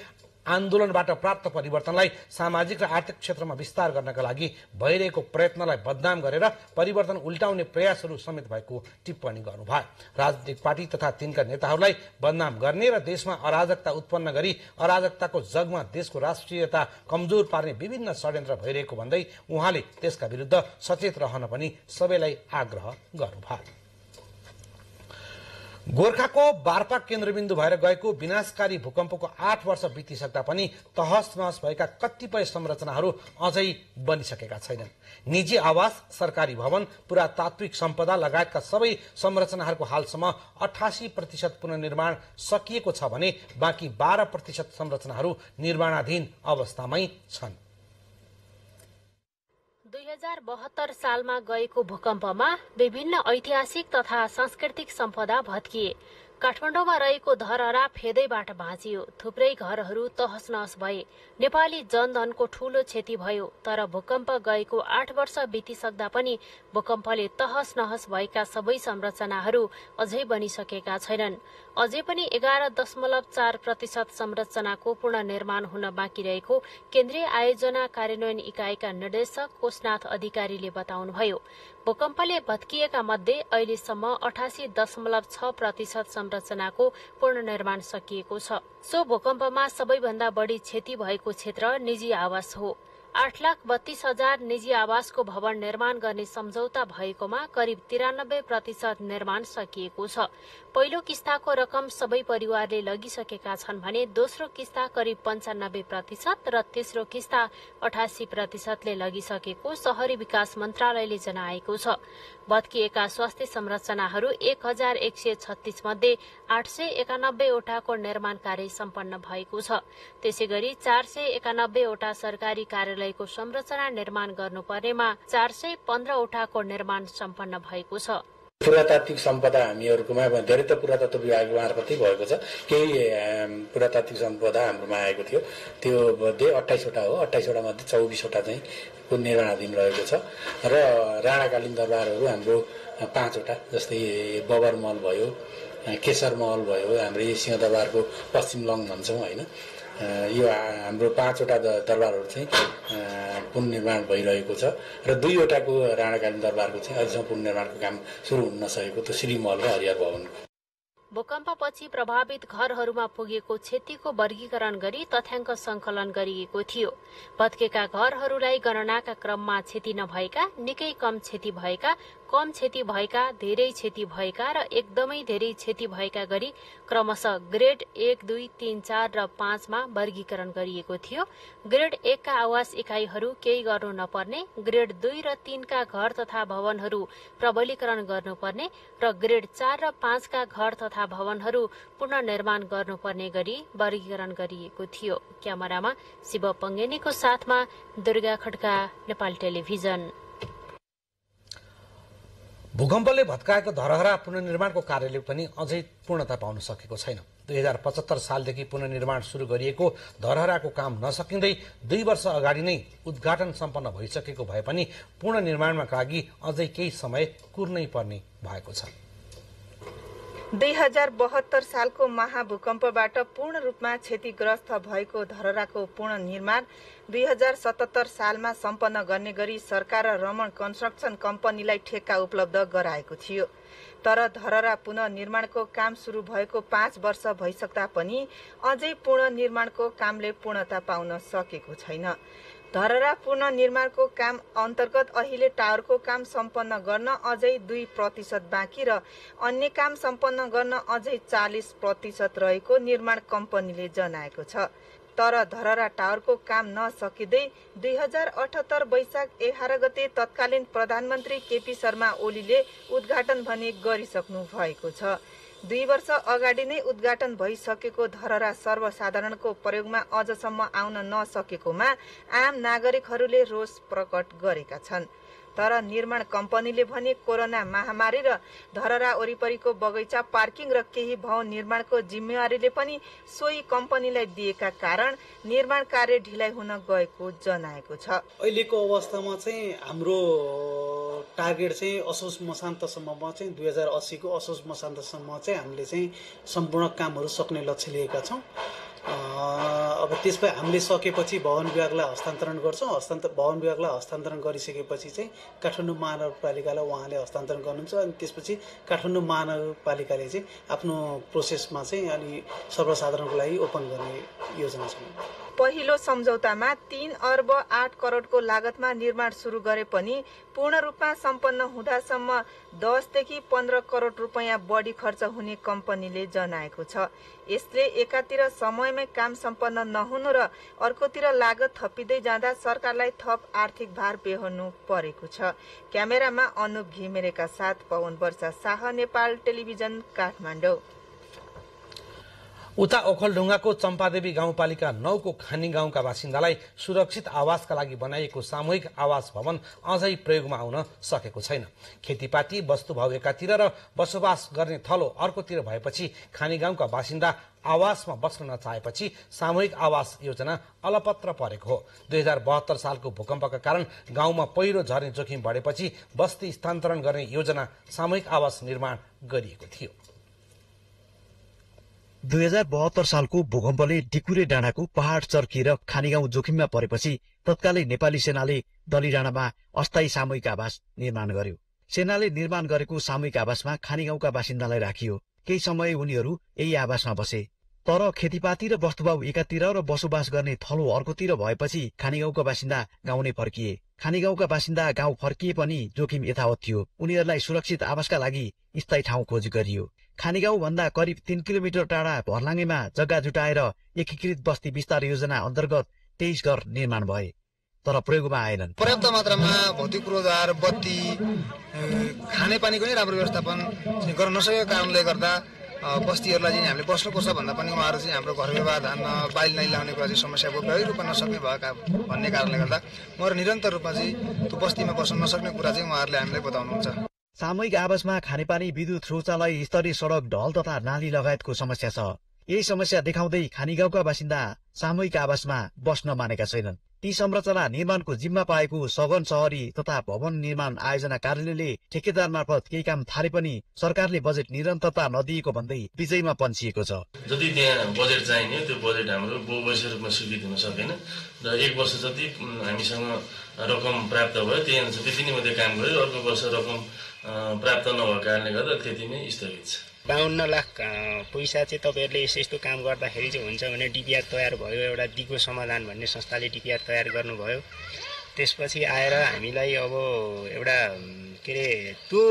आन्दोलनबाट प्राप्त परिवर्तनलाई सामाजिक र आर्थिक क्षेत्रमा विस्तार गर्नका लागि भइरहेको प्रयत्नलाई बदनाम गरेर परिवर्तन उल्टाउने प्रयासहरू समेत भएको टिप्पणी गर्नुभयो। राजनीतिक पार्टी तथा तिनका नेताहरूलाई बदनाम गर्ने र देशमा अराजकता उत्पन्न गरी अराजकताको जगमा देशको राष्ट्रियता कमजोर पार्ने विभिन्न षड्यन्त्र भइरहेको भन्दै उहाँले त्यसका विरुद्ध सचेत रहन पनि सबैलाई आग्रह गर्नुभयो। गोर्खाको बारपाक केन्द्रबिन्दु भएर गएको विनाशकारी भूकम्पको 8 वर्ष बितिसक्दा पनि तहस नहस भएका कतिपय संरचनाहरू अझै बनिसकेका छैनन्। निजी आवास, सरकारी भवन, पुरातात्विक सम्पदा लगायतका सबै संरचनाहरूको हालसम्म 88% पुनर्निर्माण सकिएको छ भने बाँकी 12% संरचनाहरू निर्माणाधीन अवस्थामै छन्। 2072 सालमा गएको भूकम्पमा विभिन्न ऐतिहासिक तथा सांस्कृतिक सम्पदा भत्किए। काठमाडौँमा रहेको धरहरा फेदैबाट भाँचियो। थुप्रै घरहरू तहस नहस भए। नेपाली जनधनको ठूलो क्षति भयो। तर भूकम्प गएको 8 वर्ष बितिसक्दा पनि भूकम्पले तहस नहस भएका सबै संरचनाहरू अझै बनिसकेका छैनन्। अझै पनि 11.4% संरचनाको पुनर्निर्माण हुन बाँकी रहेको केन्द्रीय आयोजना कार्यान्वयन इकाइका निर्देशक कोशनाथ अधिकारीले बताउनुभयो। भूकम्पले भत्किएका मध्ये अहिलेसम्म 88.6% संरचनाको पुनर्निर्माण सकिएको छ। सो भूकम्पमा सबैभन्दा बढी क्षति भएको क्षेत्र निजी आवास हो। 8,32,000 निजी आवासको भवन निर्माण गर्ने सम्झौता भएकोमा करिब 93% निर्माण सकिएको छ। पहिलो किस्ताको रकम सबै परिवारले लगिसकेका छन् भने दोस्रो किस्ता करिब 95% र तेस्रो किस्ता 88%ले लगिसकेको शहरी विकास मन्त्रालयले जनाएको छ। भत्किएका स्वास्थ्य संरचनाहरू 1,136 मध्ये 891 वटाको निर्माण कार्य सम्पन्न भएको छ। त्यसैगरी 491 वटा सरकारी कार्यालयको संरचना निर्माण गर्नुपर्नेमा 415 वटाको निर्माण सम्पन्न भएको छ। पुरातात्विक सम्पदा हामीहरूकोमा धेरै त पुरातत्व विभाग मार्फतै भएको छ। केही पुरातात्विक सम्पदा हाम्रोमा आएको थियो, त्यो मध्ये 28 वटा हो। 28 वटा मध्ये 24 वटा चाहिँ निर्माणाधीन रहेको छ र राणाकालीन दरबारहरू हाम्रो 5 वटा, जस्तै बबर महल भयो, केशर महल भयो, हाम्रो सिंहदरबारको पश्चिम लङ भन्छौँ होइन, यो हाम्रो 5 वटा दरबारहरू चाहिँ पुनर्निर्माण भइरहेको छ र 2 वटाको राणाकालीन दरबारको चाहिँ अझसम्म पुनर्निर्माणको काम सुरु हुन नसकेको त्यो श्रीमहल र हरिहर भवनको। भूकम्पपछि प्रभावित घरहरूमा पुगेको क्षतिको वर्गीकरण गरी तथ्याङ्क संकलन गरिएको थियो। भत्केका घरहरूलाई गणनाका क्रममा क्षति नभएका, निकै कम क्षति भएका, कम क्षति भएका, धेरै क्षति भएका र एकदमै धेरै क्षति भएका गरी क्रमशः ग्रेड 1, 2, 3, 4 र 5 मा वर्गीकरण गरिएको थियो। ग्रेड 1 का आवास इकाइहरू केही गर्नु नपर्ने, ग्रेड 2 र 3 का घर तथा भवनहरू प्रबलीकरण गर्नुपर्ने र ग्रेड 4 र 5 का घर तथा भवनहरू पुनर्निर्माण गर्नुपर्ने गरी वर्गीकरण गरिएको थियो। क्यामेरामा शिव पंगेनीको साथमा दुर्गा खड्का, नेपाल टेलिभिजन। भूकम्पले भत्काएको धरहरा पुनर्निर्माणको कार्यले पनि अझै पूर्णता पाउन सकेको छैन। 2075 सालदेखि पुनर्निर्माण सुरु गरिएको धरहराको काम नसकिँदै 2 वर्ष अगाडि नै उद्घाटन सम्पन्न भइसकेको भए पनि पुनर्निर्माणका लागि अझै केही समय कुर्नै पर्ने भएको छ। 2072 सालको महाभूकम्पबाट पूर्ण रूपमा क्षतिग्रस्त भएको धरहराको पुनर्निर्माण 2077 सालमा सम्पन्न गर्ने गरी सरकार र रमण कन्स्ट्रक्सन कम्पनीलाई ठेक्का उपलब्ध गराएको थियो। तर धरहरा पुनर्निर्माणको काम सुरु भएको 5 वर्ष भइसक्दा पनि अझै पुनर्निर्माणको कामले पूर्णता पाउन सकेको छैन। धरहरा पुनर्निर्माणको काम अन्तर्गत अहिले टावरको काम सम्पन्न गर्न अझै 2% बाँकी र अन्य काम सम्पन्न गर्न अझै 40% रहेको निर्माण कम्पनीले जनाएको छ। तर धरहरा टावरको काम नसकिँदै 2078 वैशाख 11 गते तत्कालीन प्रधानमन्त्री केपी शर्मा ओलीले उद्घाटन भने गरिसक्नु भएको छ। 2 वर्ष अगाडि नै उद्घाटन भइसकेको धरहरा सर्वसाधारणको प्रयोगमा अझसम्म आउन नसकेकोमा आम नागरिकहरूले रोष प्रकट गरेका छन्। तर निर्माण कम्पनीले भने कोरोना महामारी र धरहरा वरिपरिको बगैँचा पार्किङ र केही भवन निर्माणको जिम्मेवारीले पनि सोही कम्पनीलाई दिएका कारण निर्माण कार्य ढिलाइ हुन गएको जनाएको छ। अहिलेको अवस्थामा चाहिँ हाम्रो टार्गेट चाहिँ असोज मसान्तसम्ममा चाहिँ 2080 को असोज मसान्तसम्म चाहिँ हामीले चाहिँ सम्पूर्ण कामहरू सक्ने लक्ष्य लिएका छौँ। अब त्यसपछि हामीले सकेपछि भवन विभागलाई हस्तान्तरण गर्छौँ। भवन विभागलाई हस्तान्तरण गरिसकेपछि चाहिँ काठमाडौँ महानगरपालिकालाई उहाँले हस्तान्तरण गर्नुहुन्छ अनि त्यसपछि काठमाडौँ महानगरपालिकाले चाहिँ आफ्नो प्रोसेसमा चाहिँ अनि सर्वसाधारणको लागि ओपन गर्ने योजना छ। पहिलो सम्झौतामा 3 अर्ब 8 करोडको लागतमा निर्माण सुरु गरे पनि पूर्ण रूपमा सम्पन्न हुँदासम्म 10 देखि 15 करोड रुपैयाँ बढी खर्च हुने कम्पनीले जनाएको छ। यसले एकातिर समयमै काम सम्पन्न नहुनु र अर्कोतिर लागत थपिँदै जाँदा सरकारलाई थप आर्थिक भार बेहोर्नु परेको छ। क्यामेरामा अनुप घिमिरेका साथ पवन वर्षा शाह, नेपाल टेलिभिजन, काठमाडौँ। उता ओखलढुङ्गाको चम्पादेवी गाउँपालिका 9 को खानी गाउँका बासिन्दालाई सुरक्षित आवासका लागि बनाइएको सामूहिक आवास भवन अझै प्रयोगमा आउन सकेको छैन। खेतीपाती वस्तुभाउ एकातिर र बसोबास गर्ने थलो अर्कोतिर भएपछि खानी गाउँका बासिन्दा आवासमा बस्न नचाहेपछि सामूहिक आवास योजना अलपत्र परेको हो। 2072 सालको भूकम्पका कारण गाउँमा पहिरो झर्ने जोखिम बढेपछि बस्ती स्थानान्तरण गर्ने योजना सामूहिक आवास निर्माण गरिएको थियो। 2072 सालको भूकम्पले डिकुरे डाँडाको पहाड़ चर्किएर खानीगाउँ जोखिममा परेपछि तत्कालै नेपाली सेनाले दलिडाँडामा अस्थायी सामूहिक आवास निर्माण गर्यो। सेनाले निर्माण गरेको सामूहिक आवासमा खानीगाउँका बासिन्दालाई राखियो। केही समय उनीहरू यही आवासमा बसे। तर खेतीपाती र वस्तुभाउ एकातिर र बसोबास गर्ने थलो अर्कोतिर भएपछि खानीगाउँका बासिन्दा गाउँ नै फर्किए। खानीगाउँका बासिन्दा गाउँ फर्किए पनि जोखिम यथावत थियो। उनीहरूलाई सुरक्षित आवासका लागि स्थायी ठाउँ खोज गरियो। खानीगाउँ भन्दा करिब 3 किलोमिटर टाढा भर्लाङेमा जग्गा जुटाएर एकीकृत बस्ती विस्तार योजना अन्तर्गत 23 घर निर्माण भए, तर प्रयोगमा आएनन्। पर्याप्त मात्रामा भौतिक पूर्वाधार, बत्ती, खानेपानीको नै राम्रो व्यवस्थापन गर्न नसकेको कारणले गर्दा बस्तीहरूलाई चाहिँ हामीले बस्नुपर्छ भन्दा पनि उहाँहरू चाहिँ हाम्रो घर व्यवहार धान्न बाइल नै ल्याउने कुरा चाहिँ समस्या व्यावहारिक रूपमा नसक्ने भएका भन्ने कारणले गर्दा उहाँहरू निरन्तर रूपमा चाहिँ त्यो बस्तीमा बस्न नसक्ने कुरा चाहिँ उहाँहरूले हामीलाई बताउनुहुन्छ। सामूहिक आवासमा खानेपानी, विद्युत, शौचालय, स्तरीय सडक, ढल तथा नाली लगायतको समस्या छ। यही समस्या देखाउँदै खानीगाउँका बासिन्दा सामूहिक आवासमा बस्न मानेका छैनन्। ती संरचना निर्माणको जिम्मा पाएको सघन शहरी तथा भवन निर्माण आयोजना कार्यालयले ठेकेदार मार्फत केही काम थाले पनि सरकारले बजेट निरन्तरता नदिएको भन्दै विजयमा पन्छिएको छ। जति त्यहाँ बजेट चाहिने त्यो बजेट हाम्रो बहुवर्षीय रूपमा स्वीकृत हुन सकेन र 1 वर्ष जति हामीसँग रकम प्राप्त भयो त्यही अनुसार त्यति नै मात्रै काम गर्यो। अर्को वर्ष रकम प्राप्त नभएको कारणले गर्दा त्यति नै स्थगित छ। 52 लाख पैसा चाहिँ तपाईँहरूले यस्तो काम गर्दाखेरि चाहिँ हुन्छ भने डिपिआर तयार भयो। एउटा दिगो समाधान भन्ने संस्थाले डिपिआर तयार गर्नुभयो। त्यसपछि आएर हामीलाई अब एउटा के अरे त्यो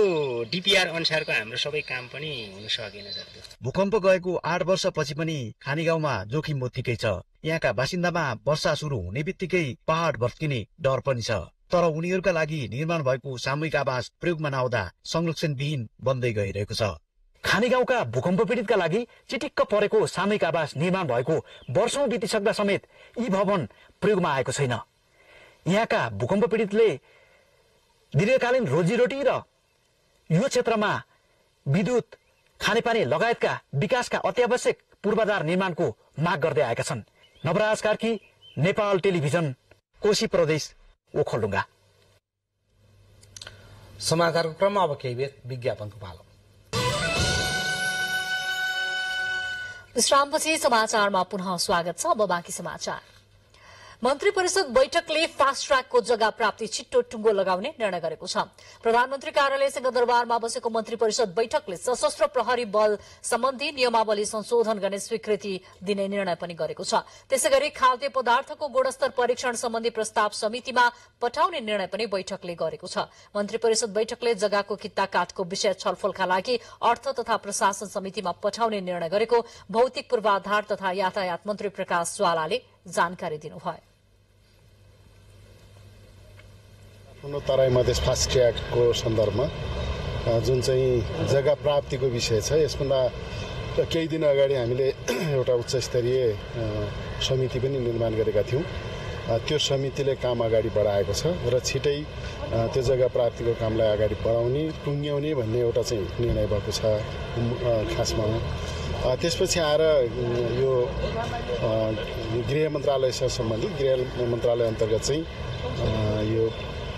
डिपिआर अनुसारको हाम्रो सबै काम पनि हुन सकेन सर। भूकम्प गएको 8 वर्षपछि पनि खानीगाउँमा जोखिम उत्तिकै छ। यहाँका बासिन्दामा वर्षा सुरु हुने बित्तिकै पहाड भत्किने डर पनि छ। तर उनीहरूका लागि निर्माण भएको सामूहिक आवास प्रयोगमा नआउँदा संरक्षणविहीन बन्दै गइरहेको छ। खानीगाउँका भूकम्प पीडितका लागि चिटिक्क परेको सामूहिक आवास निर्माण भएको वर्षौं बितिसक्दा समेत यी भवन प्रयोगमा आएको छैन। यहाँका भूकम्प पीडितले दीर्घकालीन रोजीरोटी र यो क्षेत्रमा विद्युत, खानेपानी लगायतका विकासका अत्यावश्यक पूर्वाधार निर्माणको माग गर्दै आएका छन्। नवराज कार्की, नेपाल टेलिभिजन, कोशी प्रदेश, ओखलढुङ्गा। समाचारको क्रममा अब केही बेर विज्ञापनको पालो। विश्रामपछि समाचारमा पुनः स्वागत छ। अब बाँकी समाचार। मन्त्री परिषद बैठकले फास्ट ट्र्याकको जग्गा प्राप्ति छिट्टो टुङ्गो लगाउने निर्णय गरेको छ। प्रधानमन्त्री कार्यालय सिंहदरबारमा बसेको मन्त्री परिषद बैठकले सशस्त्र प्रहरी बल सम्बन्धी नियमावली संशोधन गर्ने स्वीकृति दिने निर्णय पनि गरेको छ। त्यसैगरी खाद्य पदार्थको गुणस्तर परीक्षण सम्बन्धी प्रस्ताव समितिमा पठाउने निर्णय पनि बैठकले गरेको छ। मन्त्री परिषद बैठकले जग्गाको कित्ता काटको विषय छलफलका लागि अर्थ तथा प्रशासन समितिमा पठाउने निर्णय गरेको भौतिक पूर्वाधार तथा यातायात मन्त्री प्रकाश ज्वालाले जानकारी दिनुभयो। तराई मधेस फास्ट ट्र्याकको सन्दर्भमा जुन चाहिँ जग्गा प्राप्तिको विषय छ, यसभन्दा केही दिन अगाडि हामीले एउटा उच्च स्तरीय समिति पनि निर्माण गरेका थियौँ। त्यो समितिले काम अगाडि बढाएको छ र छिटै त्यो जग्गा प्राप्तिको कामलाई अगाडि बढाउने, टुङ्ग्याउने भन्ने एउटा चाहिँ निर्णय भएको छ खासमा। त्यसपछि आएर यो गृह मन्त्रालयसँग सम्बन्धित गृह मन्त्रालय अन्तर्गत चाहिँ यो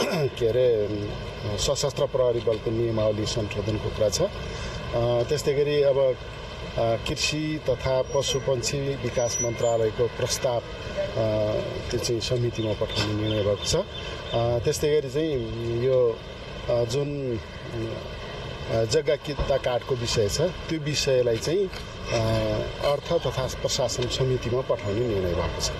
के अरे सशस्त्र प्रहरी बलको नियमावली संशोधनको कुरा छ। त्यस्तै गरी अब कृषि तथा पशुपन्छी विकास मन्त्रालयको प्रस्ताव त्यो चाहिँ समितिमा पठाउने निर्णय भएको छ। त्यस्तै गरी चाहिँ यो जुन जग्गा कित्ता काटको विषय छ, त्यो विषयलाई चाहिँ अर्थ तथा प्रशासन समितिमा पठाउने निर्णय भएको छ।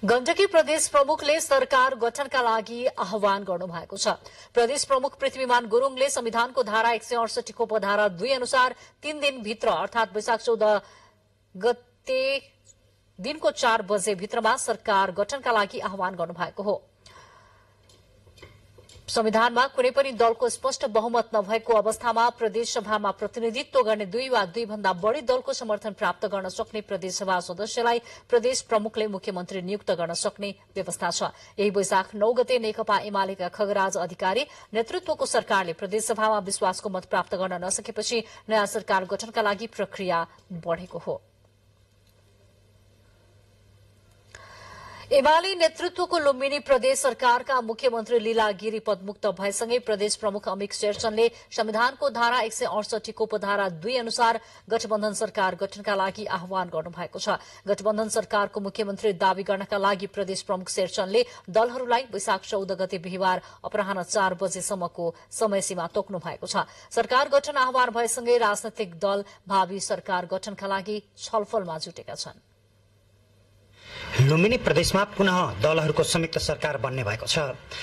गण्डकी प्रदेश प्रमुखले सरकार गठनका लागि आह्वान गर्नुभएको छ। प्रदेश प्रमुख पृथ्वीमान गुरूङले संविधानको धारा 168 को उपधारा 2 अनुसार 3 दिनभित्र अर्थात वैशाख 14 गते दिनको 4 बजे भित्रमा सरकार गठनका लागि आह्वान गर्नुभएको हो। संविधानमा कुनै पनि दलको स्पष्ट बहुमत नभएको अवस्थामा प्रदेश सभामा प्रतिनिधित्व गर्ने 2 वा 2 भन्दा बढ़ी दलको समर्थन प्राप्त गर्न सक्ने प्रदेश सभा सदस्यलाई प्रदेश प्रमुखले मुख्यमन्त्री नियुक्त गर्न सक्ने व्यवस्था छ। यही वैशाख 9 गते नेकपा एमालेका खगराज अधिकारी नेतृत्वको सरकारले प्रदेश सभामा विश्वासको मत प्राप्त गर्न नसकेपछि नयाँ सरकार गठनका लागि प्रक्रिया बढ़ेको हो। एमाले नेतृत्वको लुम्बिनी प्रदेश सरकारका मुख्यमन्त्री लीला गिरी पदमुक्त भएसँगै प्रदेश प्रमुख अमिक शेरचनले संविधानको धारा 168 को उपधारा 2 अनुसार गठबन्धन सरकार गठनका लागि आह्वान गर्नुभएको छ। गठबन्धन सरकारको मुख्यमन्त्री दावी गर्नका लागि प्रदेश प्रमुख शेरचनले दलहरूलाई वैशाख 14 गते बिहिबार अपराह्न 4 बजेसम्मको समयसीमा तोक्नु भएको छ। सरकार गठन आह्वान भएसँगै राजनैतिक दल भावी सरकार गठनका लागि छलफलमा जुटेका छन्। लुम्बिनी प्रदेशमा पुनः दलहरूको संयुक्त सरकार बन्ने भएको छ।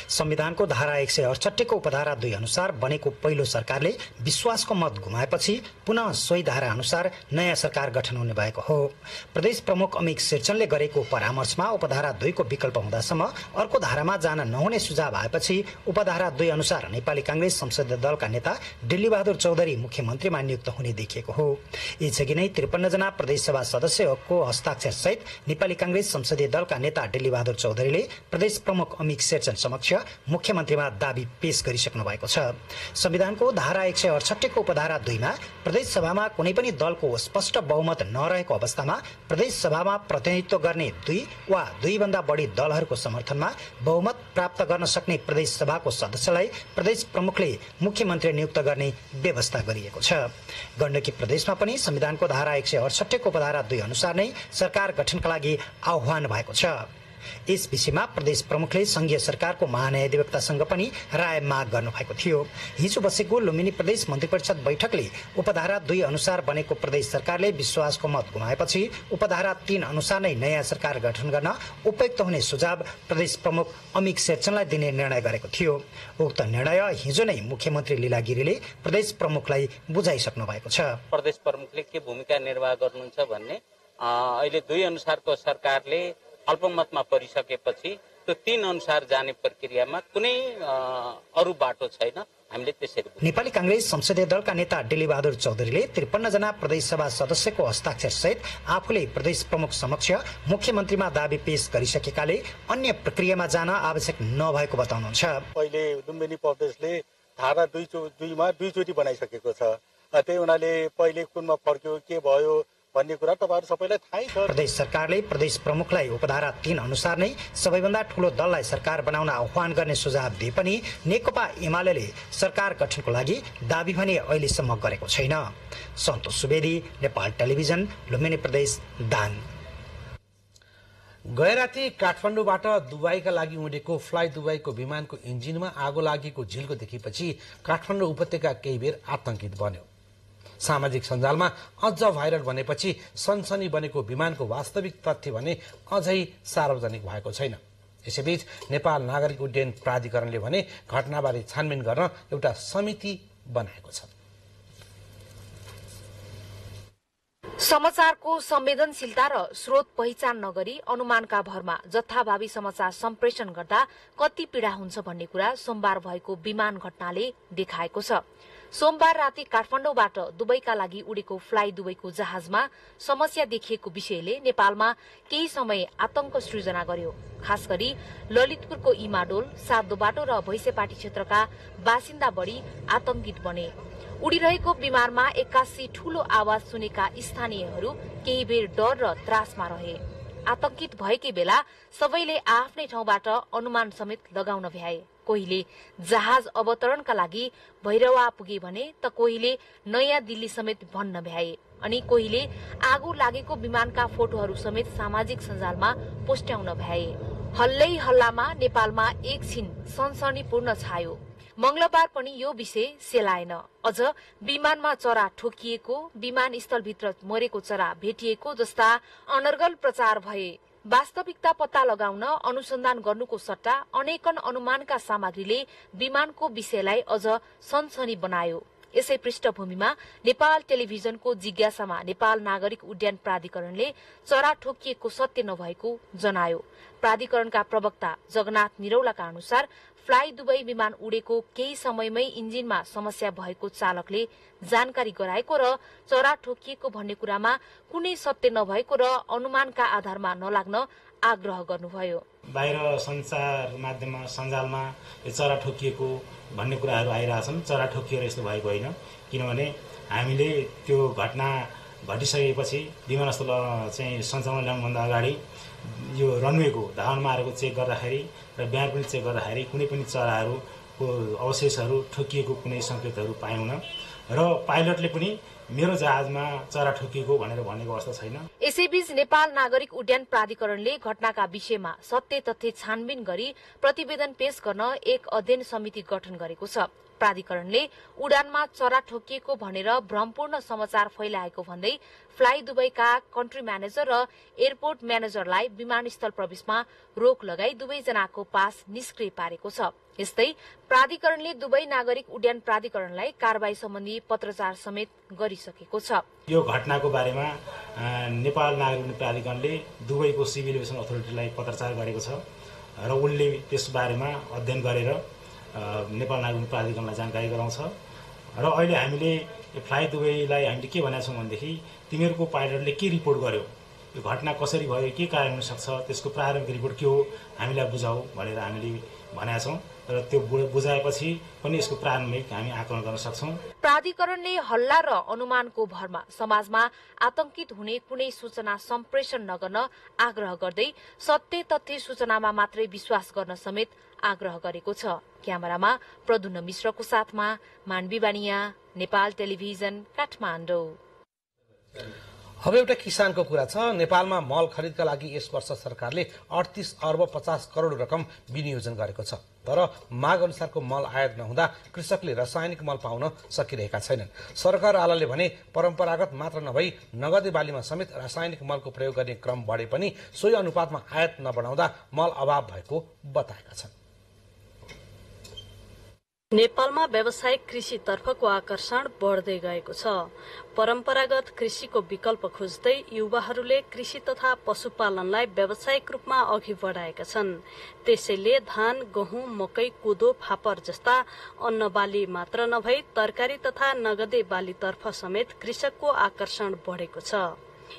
संविधानको धारा 168 को उपधारा 2 अनुसार बनेको पहिलो सरकारले विश्वासको मत गुमाएपछि पुनः सोही धारा अनुसार नयाँ सरकार गठन हुने भएको हो। प्रदेश प्रमुख अमिक शेरचनले गरेको परामर्शमा उपधारा 2 को विकल्प हुँदासम्म अर्को धारामा जान नहुने सुझाव आएपछि उपधारा 2 अनुसार नेपाली कांग्रेस संसदीय दलका नेता डिल्लीबहादुर चौधरी मुख्यमन्त्रीमा नियुक्त हुने देखिएको हो। यसअघि नै 53 जना प्रदेशसभा सदस्यको हस्ताक्षर सहित नेपाली कांग्रेस संसदीय दलका नेता डिल्लीबहादुर चौधरीले प्रदेश प्रमुख अमिक शेरचन समक्ष मुख्यमन्त्रीमा दावी पेश गरिसक्नु भएको छ। संविधानको धारा 168 को उपधारा 2 मा प्रदेश सभामा कुनै पनि दलको स्पष्ट बहुमत नरहेको अवस्थामा प्रदेश सभामा प्रतिनिधित्व गर्ने 2 वा 2 भन्दा बढी दलहरूको समर्थनमा बहुमत प्राप्त गर्न सक्ने प्रदेश सभाको सदस्यलाई प्रदेश प्रमुखले मुख्यमन्त्री नियुक्त गर्ने व्यवस्था गरिएको छ। गण्डकी प्रदेशमा पनि संविधानको धारा 168 को उपधारा 2 अनुसार नै सरकार गठनका लागि आह्वान भएको छ। यस विषयमा प्रदेश प्रमुखले संघीय सरकारको महान्यायाधिवक्तासँग पनि राय माग गर्नुभएको थियो। हिजो बसेको लुम्बिनी प्रदेश मन्त्री परिषद बैठकले उपधारा 2 अनुसार बनेको प्रदेश सरकारले विश्वासको मत गुमाएपछि उपधारा 3 अनुसार नै नयाँ सरकार गठन गर्न उपयुक्त हुने सुझाव प्रदेश प्रमुख अमिक शेरचनलाई दिने निर्णय गरेको थियो। उक्त निर्णय हिजो नै मुख्यमन्त्री लीला गिरीले प्रदेश प्रमुखलाई बुझाइसक्नु भएको छ। प्रदेश प्रमुखले के भूमिका निर्वाह गर्नुहुन्छ भन्ने अहिले 2 अनुसारको सरकारले अल्पमतमा परिसकेपछि त्यो 3 अनुसार जाने प्रक्रियामा कुनै अरु बाटो छैन। हामीले त्यसरी नेपाली कांग्रेस संसदीय दलका नेता डिल्लीबहादुर चौधरीले 53 जना प्रदेशसभा सदस्यको हस्ताक्षर सहित आफूले प्रदेश प्रमुख समक्ष मुख्यमन्त्रीमा दावी पेश गरिसकेकाले अन्य प्रक्रियामा जान आवश्यक नभएको बताउनुहुन्छ। पहिले लुम्बिनी प्रदेशले धारा 2 मा 2 चोटि बनाइसकेको छ। त्यही हुनाले पहिले कुनमा फर्क्यो के भयो भन्ने कुरा तपाईहरु सबैलाई थाहै छ। प्रदेश सरकारले प्रदेश प्रमुखलाई उपधारा 3 अनुसार नै सबैभन्दा ठूलो दललाई सरकार बनाउन आह्वान गर्ने सुझाव दिए पनि नेकपा एमालेले सरकार गठनको लागि दाबी भने अहिलेसम्म गरेको छैन। सन्तोष सुवेदी, नेपाल टेलिभिजन, लुम्बिनी प्रदेश, दाङ। गएराती काठमाडौँबाट दुबईका लागि उडेको फ्लाइ दुबईको विमानको इन्जिनमा आगो लागेको झिल्को देखेपछि काठमाडौँ उपत्यका केही बेर आतंकित बन्यो। सामाजिक सञ्जालमा अझ भाइरल बनेपछि सनसनी बनेको विमानको वास्तविक तथ्य भने अझै सार्वजनिक भएको छैन। यसैबीच नेपाल नागरिक उड्डयन प्राधिकरणले भने घटनाबारे छानबिन गर्न एउटा समिति बनाएको छ। समाचारको संवेदनशीलता र स्रोत पहिचान नगरी अनुमानका भरमा जथाभावी समाचार सम्प्रेषण गर्दा कति पीड़ा हुन्छ भन्ने कुरा सोमबार भएको विमान घटनाले देखाएको छ। सोमबार राति काठमाडौँबाट दुबईका लागि उडेको फ्लाइ दुबईको जहाजमा समस्या देखिएको विषयले नेपालमा केही समय आतंक सृजना गर्यो। खास गरी ललितपुरको इमाडोल, सार्दोबाटो र भैसेपाटी क्षेत्रका बासिन्दा बढी आतंकित बने। उडिरहेको विमानमा एक्कासी ठूलो आवाज सुनेका स्थानीयहरू केही बेर डर र त्रासमा रहे। आतंकित भएकै बेला सबैले आफ्नै ठाउँबाट अनुमान समेत लगाउन भ्याए। कोहीले जहाज अवतरणका लागि भैरवा पुगे भने त कोहीले नयाँ दिल्ली समेत भन्न भ्याए अनि कोहीले आगो लागेको विमानका फोटोहरू समेत सामाजिक सञ्जालमा पोस्ट्याउन भ्याए। हल्लै हल्लामा नेपालमा एकछिन सनसनीपूर्ण छायो। मंगलबार पनि यो विषय सेलाएन। अझ विमानमा चरा ठोकिएको, विमानस्थलभित्र मरेको चरा भेटिएको जस्ता अनर्गल प्रचार भए। वास्तविकता पत्ता लगाउन अनुसन्धान गर्नुको सट्टा अनेकन अनुमानका सामग्रीले विमानको विषयलाई अझ सनसनी बनायो। यसै पृष्ठभूमिमा नेपाल टेलिभिजनको जिज्ञासामा नेपाल नागरिक उड्डयन प्राधिकरणले चरा ठोकिएको सत्य नभएको जनायो। प्राधिकरणका प्रवक्ता जगन्नाथ निरौलाका अनुसार फ्लाइ दुबई विमान उडेको केही समयमै इन्जिनमा समस्या भएको चालकले जानकारी गराएको र चरा ठोकिएको भन्ने कुरामा कुनै सत्य नभएको र अनुमानका आधारमा नलाग्न आग्रह गर्नुभयो। बाहिर संचार माध्यममा सञ्जालमा चरा ठोकिएको भन्ने कुराहरू आइरहेछन्। चरा ठोकिएर यस्तो भएको होइन, किनभने हामीले त्यो घटना घटिसकेपछि विमानस्थल चाहिँ सञ्चालन ल्याउनुभन्दा अगाडि यो रनवेको धावनमा आएको चेक गर्दाखेरि र बिहान पनि चेक गर्दाखेरि कुनै पनि चराहरूको अवशेषहरू ठोकिएको कुनै सङ्केतहरू पाएनौँ र पाइलटले पनि मेरो जहाजमा चरा ठोकिएको भनेर भनेको अवस्था छैन। यसैबीच नेपाल नागरिक उड्डयन प्राधिकरणले घटनाका विषयमा सत्य तथ्य छानबिन गरी प्रतिवेदन पेश गर्न एक अध्ययन समिति गठन गरेको छ। प्राधिकरणले उडानमा चरा ठोकिएको भनेर भ्रमपूर्ण समाचार फैलाएको भन्दै फ्लाइ दुबईका कन्ट्री म्यानेजर र एयरपोर्ट म्यानेजरलाई विमानस्थल प्रवेशमा रोक लगाई दुवैजनाको पास निष्क्रिय पारेको छ। यस्तै प्राधिकरणले दुबई नागरिक उड्डयन प्राधिकरणलाई कारबाही सम्बन्धी पत्रचार समेत गरिसकेको छ। यो घटनाको बारेमा नेपाल नागरिक उड्डयन प्राधिकरणले दुबईको सिभिल एभिएसन अथोरिटीलाई पत्रचार गरेको छ र उनले त्यस बारेमा अध्ययन गरेर नेपाल नागरिक प्राधिकरणलाई जानकारी गराउँछ र अहिले हामीले फ्लाइ दुबईलाई हामीले के भनेका छौँ भनेदेखि तिमीहरूको पाइलटले के रिपोर्ट गर्यो, यो घटना कसरी भयो, के कारण हुनसक्छ, त्यसको प्रारम्भिक रिपोर्ट के हो हामीलाई बुझाऊ भनेर हामीले भनेका छौँ र त्यो बुझाएपछि पनि यसको प्रारम्भिक हामी आकलन गर्न सक्छौँ। प्राधिकरणले हल्ला र अनुमानको भरमा समाजमा आतंकित हुने कुनै सूचना सम्प्रेषण नगर्न आग्रह गर्दै सत्य तथ्य सूचनामा मात्रै विश्वास गर्न समेत आग्रह गरेको छ। क्यामेरामा प्रदुन्न मिश्रको साथमा मानवी बानिया, नेपाल टेलिभिजन, काठमाडौँ। अब एउटा किसानको कुरा छ। नेपालमा मल खरिदका लागि यस वर्ष सरकारले 38 अर्ब 50 करोड रकम विनियोजन गरेको छ। तर माग अनुसारको मल आयात नहुँदा कृषकले रासायनिक मल पाउन सकिरहेका छैनन्। सरकारवालाले भने परम्परागत मात्र नभई नगदे बालीमा समेत रासायनिक मलको प्रयोग गर्ने क्रम बढे पनि सोही अनुपातमा आयात नबढाउँदा मल अभाव भएको बताएका छन्। नेपालमा व्यावसायिक कृषितर्फको आकर्षण बढ्दै गएको छ। परम्परागत कृषिको विकल्प खोज्दै युवाहरूले कृषि तथा पशुपालनलाई व्यावसायिक रूपमा अघि बढाएका छन्। त्यसैले धान, गहुँ, मकै, कोदो, फापर जस्ता अन्न बाली मात्र नभई तरकारी तथा नगदे बालीतर्फ समेत कृषकको आकर्षण बढेको छ।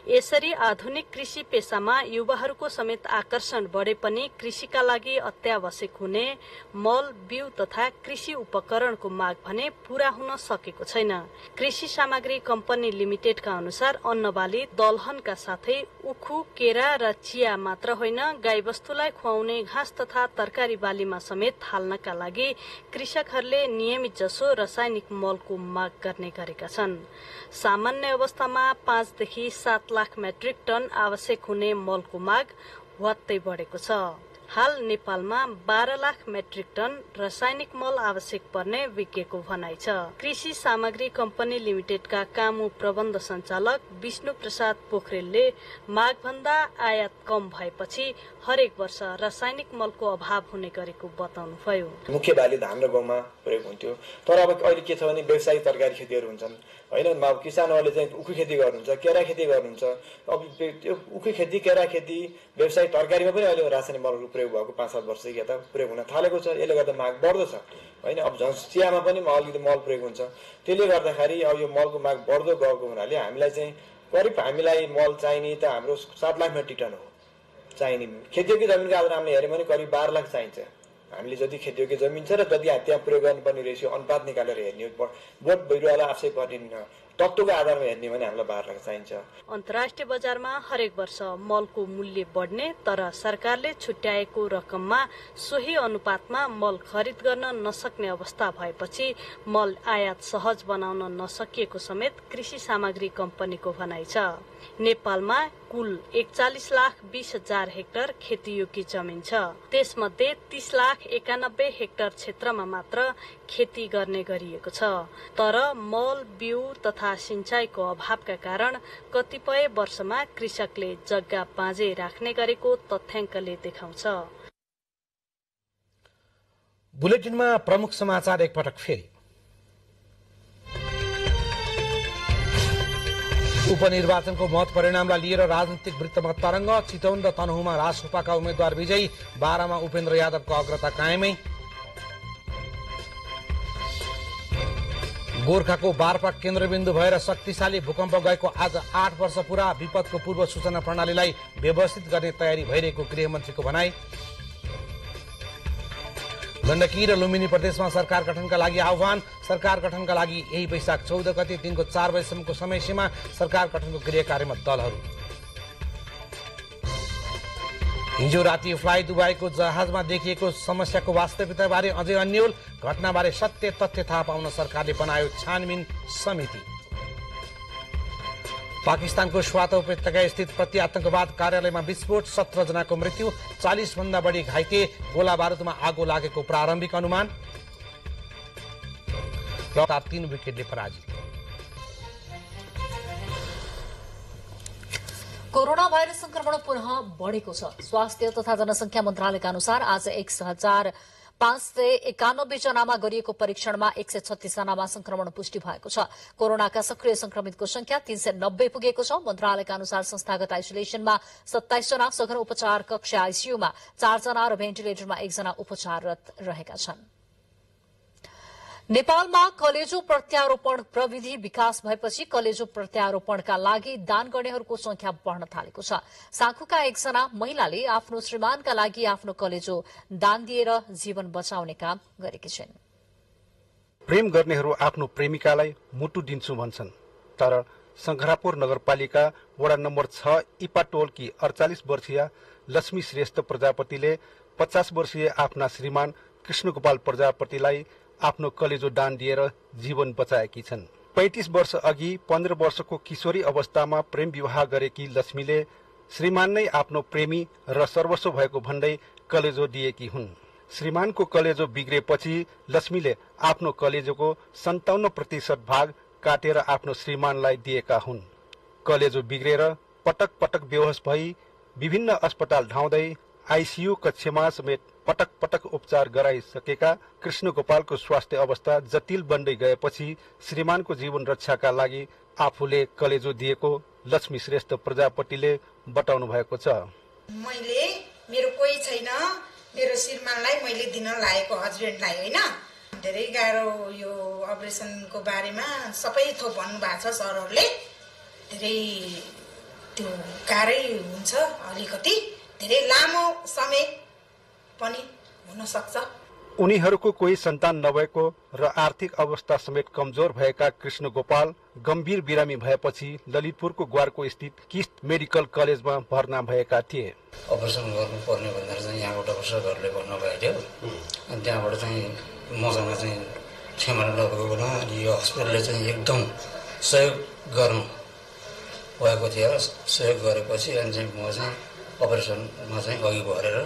यसरी आधुनिक कृषि पेशामा युवाहरूको समेत आकर्षण बढे पनि कृषिका लागि अत्यावश्यक हुने मल, बिउ तथा कृषि उपकरणको माग भने पूरा हुन सकेको छैन। कृषि सामग्री कम्पनी लिमिटेडका अनुसार अन्नबाली, दलहनका साथै उखु, केरा र चिया मात्र होइन, गाईबस्तुलाई खुवाउने घाँस तथा तरकारी बालीमा समेत हाल्नका लागि कृषकहरूले नियमित जसो रासायनिक मलको माग गर्ने गरेका छन्। सामान्य अवस्थामा 5 देखि 7 लाख मेट्रिक टन आवश्यक हुने मलको माग वात्तै बढेको छ। हाल नेपालमा 12 लाख मेट्रिक टन रासायनिक मल आवश्यक पर्ने विज्ञको भनाइ छ। कृषि सामग्री कम्पनी लिमिटेडका कामु प्रबन्ध सञ्चालक विष्णु प्रसाद पोखरेलले माग भन्दा आयात कम भएपछि हरेक वर्ष रासायनिक मलको अभाव हुने गरेको बताउनुभयो। मुख्य बाली धान र गहुँमा प्रयोग हुन्थ्यो, तर अब अहिले के छ भने व्यवसायिक तरकारी खेतीहरू हुन्छन् होइन। किसानहरूले चाहिँ उखु खेती गर्नुहुन्छ, केरा खेती गर्नुहुन्छ। अब त्यो उखु खेती, केरा खेती, व्यवसायिक तरकारीमा पनि अहिले रासायनिक मलहरू प्रयोग भएको 5-7 वर्षदेखि यता प्रयोग हुन थालेको छ। यसले गर्दा माग बढ्दो छ होइन। अब झन् चियामा पनि अलिकति मल प्रयोग हुन्छ। त्यसले गर्दाखेरि अब यो मलको माग बढ्दो गएको हुनाले हामीलाई चाहिँ करिब हामीलाई मल चाहिने त हाम्रो 7 लाख मेट्रिक टन हो चाहिने। खेतीयोग्य जमिनको आधारमा हेऱ्यो भने करिब 12 लाख चाहिन्छ। हामीले जति खेतीयोग्य जमिन छ र जति त्यहाँ प्रयोग गर्नुपर्ने रेसियो अनुपात निकालेर हेर्ने हो, बोट बिरुवालाई आफै पर्ने तत्त्वको आधारमा हेर्ने भने हामीलाई 12 लाख चाहिन्छ। अन्तर्राष्ट्रिय बजारमा हरेक वर्ष मलको मूल्य बढ्ने तर सरकारले छुट्याएको रकममा सोही अनुपातमा मल खरिद गर्न नसक्ने अवस्था भएपछि मल आयात सहज बनाउन नसकिएको समेत कृषि सामग्री कम्पनीको भनाइ छ। नेपालमा कुल 41,20,000 हेक्टर खेतीयोग्य जमिन छ। त्यसमध्ये 30,91,000 हेक्टर क्षेत्रमा मात्र खेती गर्ने गरिएको छ। तर मल, बिउ तथा सिंचाईको अभावका कारण कतिपय वर्षमा कृषकले जग्गा बाँझै राख्ने गरेको तथ्याङ्कले देखाउँछ। बुलेटिनमा प्रमुख समाचार एकपटक फेरि। उपनिर्वाचनको मत परिणामलाई लिएर राजनीतिक वृत्तमा तरंग। चितवन र तनहुमा रासपाका उम्मेद्वार विजयी, 12मा उपेन्द्र यादवको अग्रता कायमै। गोर्खाको बारपा केन्द्रबिन्दु भएर शक्तिशाली भूकम्प गएको आज 8 वर्ष पूरा। विपदको पूर्व सूचना प्रणालीलाई व्यवस्थित गर्ने तयारी भइरहेको गृहमन्त्रीको भनाई। गण्डकी र लुम्बिनी प्रदेशमा सरकार गठनका लागि आह्वान। सरकार गठनका लागि यही वैशाख 14 गते दिनको 4 बजेसम्मको समय सीमा। सरकार गठनको गृह कार्यमा दलहरू। हिजो राति फ्लाइ दुबईको जहाजमा देखिएको समस्याको वास्तविकताबारे अझै अन्यल। घटनाबारे सत्य तथ्य थाहा पाउन सरकारले बनायो छानबिन समिति। पाकिस्तानको स्वात उपत्यका स्थित प्रति आतंकवाद कार्यालयमा विस्फोट, 17 जनाको मृत्यु, 40 भन्दा बढी घाइते। गोला बारुदमा आगो लागेको प्रारम्भिक अनुमान। लगातार 3 विकेटले पराजित। कोरोना भाइरस संक्रमण पुनः बढ़ेको छ। स्वास्थ्य तथा जनसंख्या मन्त्रालयका अनुसार आज 1591 जनामा गरिएको परीक्षणमा 136 जनामा संक्रमण पुष्टि भएको छ। कोरोनाका सक्रिय संक्रमितको संख्या 390 पुगेको छ। मन्त्रालयका अनुसार संस्थागत आइसोलेसनमा 27 जना, सघन उपचार कक्ष आइसीयूमा 4 जना र भेन्टिलेटरमा 1 जना उपचाररत रहेका छन्। नेपालमा कलेजो प्रत्यारोपण प्रविधि विकास भएपछि कलेजो प्रत्यारोपणका लागि दान गर्नेहरूको संख्या बढ़न थालेको छ। साँखुका 1 जना महिलाले आफ्नो श्रीमानका लागि आफ्नो कलेजो दान दिएर जीवन बचाउने काम गरेकी छिन्। प्रेम गर्नेहरू आफ्नो प्रेमिकालाई मुटु दिन्छु भन्छन्, तर शंखरापुर नगरपालिका वडा नम्बर 6 इपाटोलकी 48 वर्षीय लक्ष्मी श्रेष्ठ प्रजापतिले 50 वर्षीय आफ्ना श्रीमान कृष्णगोपाल प्रजापतिलाई आफ्नो कलेजो दान दिएर जीवन बचाएकी छन्। 35 वर्ष अघि 15 वर्षको किशोरी अवस्थामा प्रेम विवाह गरेकी लक्ष्मीले श्रीमान नै आफ्नो प्रेमी र सर्वस्व भएको भन्दै कलेजो दिएकी हुन्। श्रीमानको कलेजो बिग्रेपछि लक्ष्मीले आफ्नो कलेजोको 57% भाग काटेर आफ्नो श्रीमानलाई दिएका हुन्। कलेजो बिग्रेर पटक पटक बेहोस भई विभिन्न अस्पताल धाउँदै आइसीयू कक्षमा समेत पटक पटक उपचार गराइसकेका कृष्णगोपालको स्वास्थ्य अवस्था जटिल बन्दै गएपछि श्रीमानको जीवन रक्षाका लागि आफूले कलेजो दिएको लक्ष्मी श्रेष्ठ प्रजापतिले बताउनु भएको छ। मैले मेरो कोही छैन, मेरो श्रीमानलाई मैले दिन लागेको हस्बेन्डलाई होइन, धेरै गाह्रो यो अपरेसनको बारेमा सबै थोक भन्नु भएको छ सरहरूले। धेरै त्यो गाह्रै हुन्छ, अलिकति धेरै लामो समय पनि हुन सक्छ। उनीहरूको कोही सन्तान नभएको र आर्थिक अवस्था समेत कमजोर भएका कृष्णगोपाल गम्भीर बिरामी भएपछि ललितपुरको ग्वारको स्थित किस्ट मेडिकल कलेजमा भर्ना भएका थिए। अपरेसन गर्नुपर्ने भनेर चाहिँ यहाँको डाक्टरहरूले भन्नुभएको थियो। अनि त्यहाँबाट चाहिँ मसँग चाहिँ क्षमा नभएको बेला यो हस्पिटलले चाहिँ एकदम सहयोग गर्नु भएको थियो। सहयोग गरेपछि अनि चाहिँ म चाहिँ अपरेसनमा चाहिँ अघि बढेर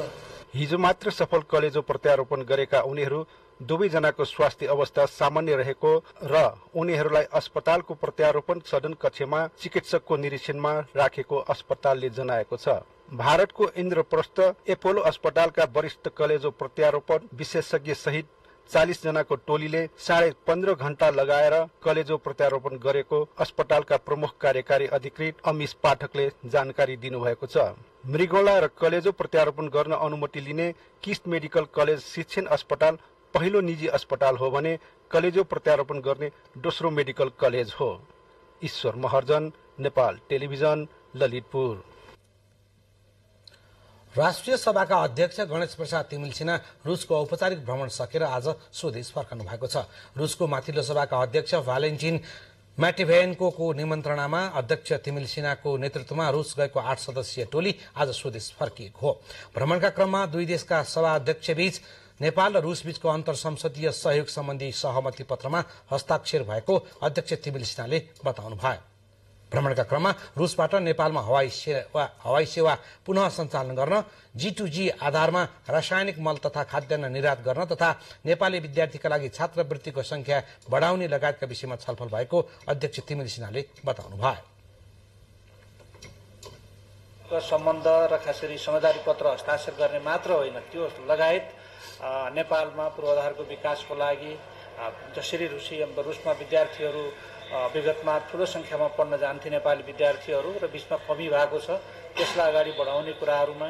हिजो मात्र सफल कलेजो प्रत्यारोपण गरेका उनीहरू दुवैजनाको स्वास्थ्य अवस्था सामान्य रहेको र उनीहरूलाई अस्पतालको प्रत्यारोपण सदन कक्षमा चिकित्सकको निरीक्षणमा राखेको अस्पतालले जनाएको छ। भारतको इन्द्रप्रस्थ एपोलो अस्पतालका वरिष्ठ कलेजो प्रत्यारोपण विशेषज्ञ सहित 40 जनाको टोलीले 15.5 घण्टा लगाएर कलेजो प्रत्यारोपण गरेको अस्पतालका प्रमुख कार्यकारी अधिकृत अमिश पाठकले जानकारी दिनुभएको छ। मृगौला र कलेजो प्रत्यारोपण गर्न अनुमति लिने किस्ट मेडिकल कलेज शिक्षण अस्पताल पहिलो निजी अस्पताल हो भने कलेजो प्रत्यारोपण गर्ने दोस्रो मेडिकल कलेज हो। ईश्वर महर्जन, नेपाल टेलिभिजन, ललितपुर। राष्ट्रिय सभाका अध्यक्ष गणेश प्रसाद तिमिल सिन्हा रुसको औपचारिक भ्रमण सकेर आज स्वदेश फर्कनु भएको छ। रुसको माथिल्लो सभाका अध्यक्ष भ्यालेन्टिन म्याटिभेन्कोको निमन्त्रणामा अध्यक्ष तिमिल सिन्हाको नेतृत्वमा रुस गएको 8 सदस्यीय टोली आज स्वदेश फर्किएको हो। भ्रमणका क्रममा दुई देशका सभा अध्यक्ष बीच नेपाल र रुस बीचको अन्तर संसदीय सहयोग सम्बन्धी सहमति पत्रमा हस्ताक्षर भएको अध्यक्ष तिमिल सिन्हाले बताउनुभयो। भ्रमणका क्रममा रुसबाट नेपालमा हवाई सेवा पुनः सञ्चालन गर्न, G2G आधारमा रासायनिक मल तथा खाद्यान्न निर्यात गर्न तथा नेपाली विद्यार्थीका लागि छात्रवृत्तिको संख्या बढाउने लगायतका विषयमा छलफल भएको अध्यक्ष तिमिल सिन्हाले बताउनुभयो। सम्बन्ध र खासगरी समझदारी पत्र हस्ताक्षर गर्ने मात्र होइन, त्यो लगायत नेपालमा पूर्वाधारको विकासको लागि जसरी रुसमा विद्यार्थीहरू विगतमा ठूलो संख्यामा पढ्न जान्थे नेपाली विद्यार्थीहरू र बीचमा कमी भएको छ, त्यसलाई अगाडि बढाउने कुराहरूमा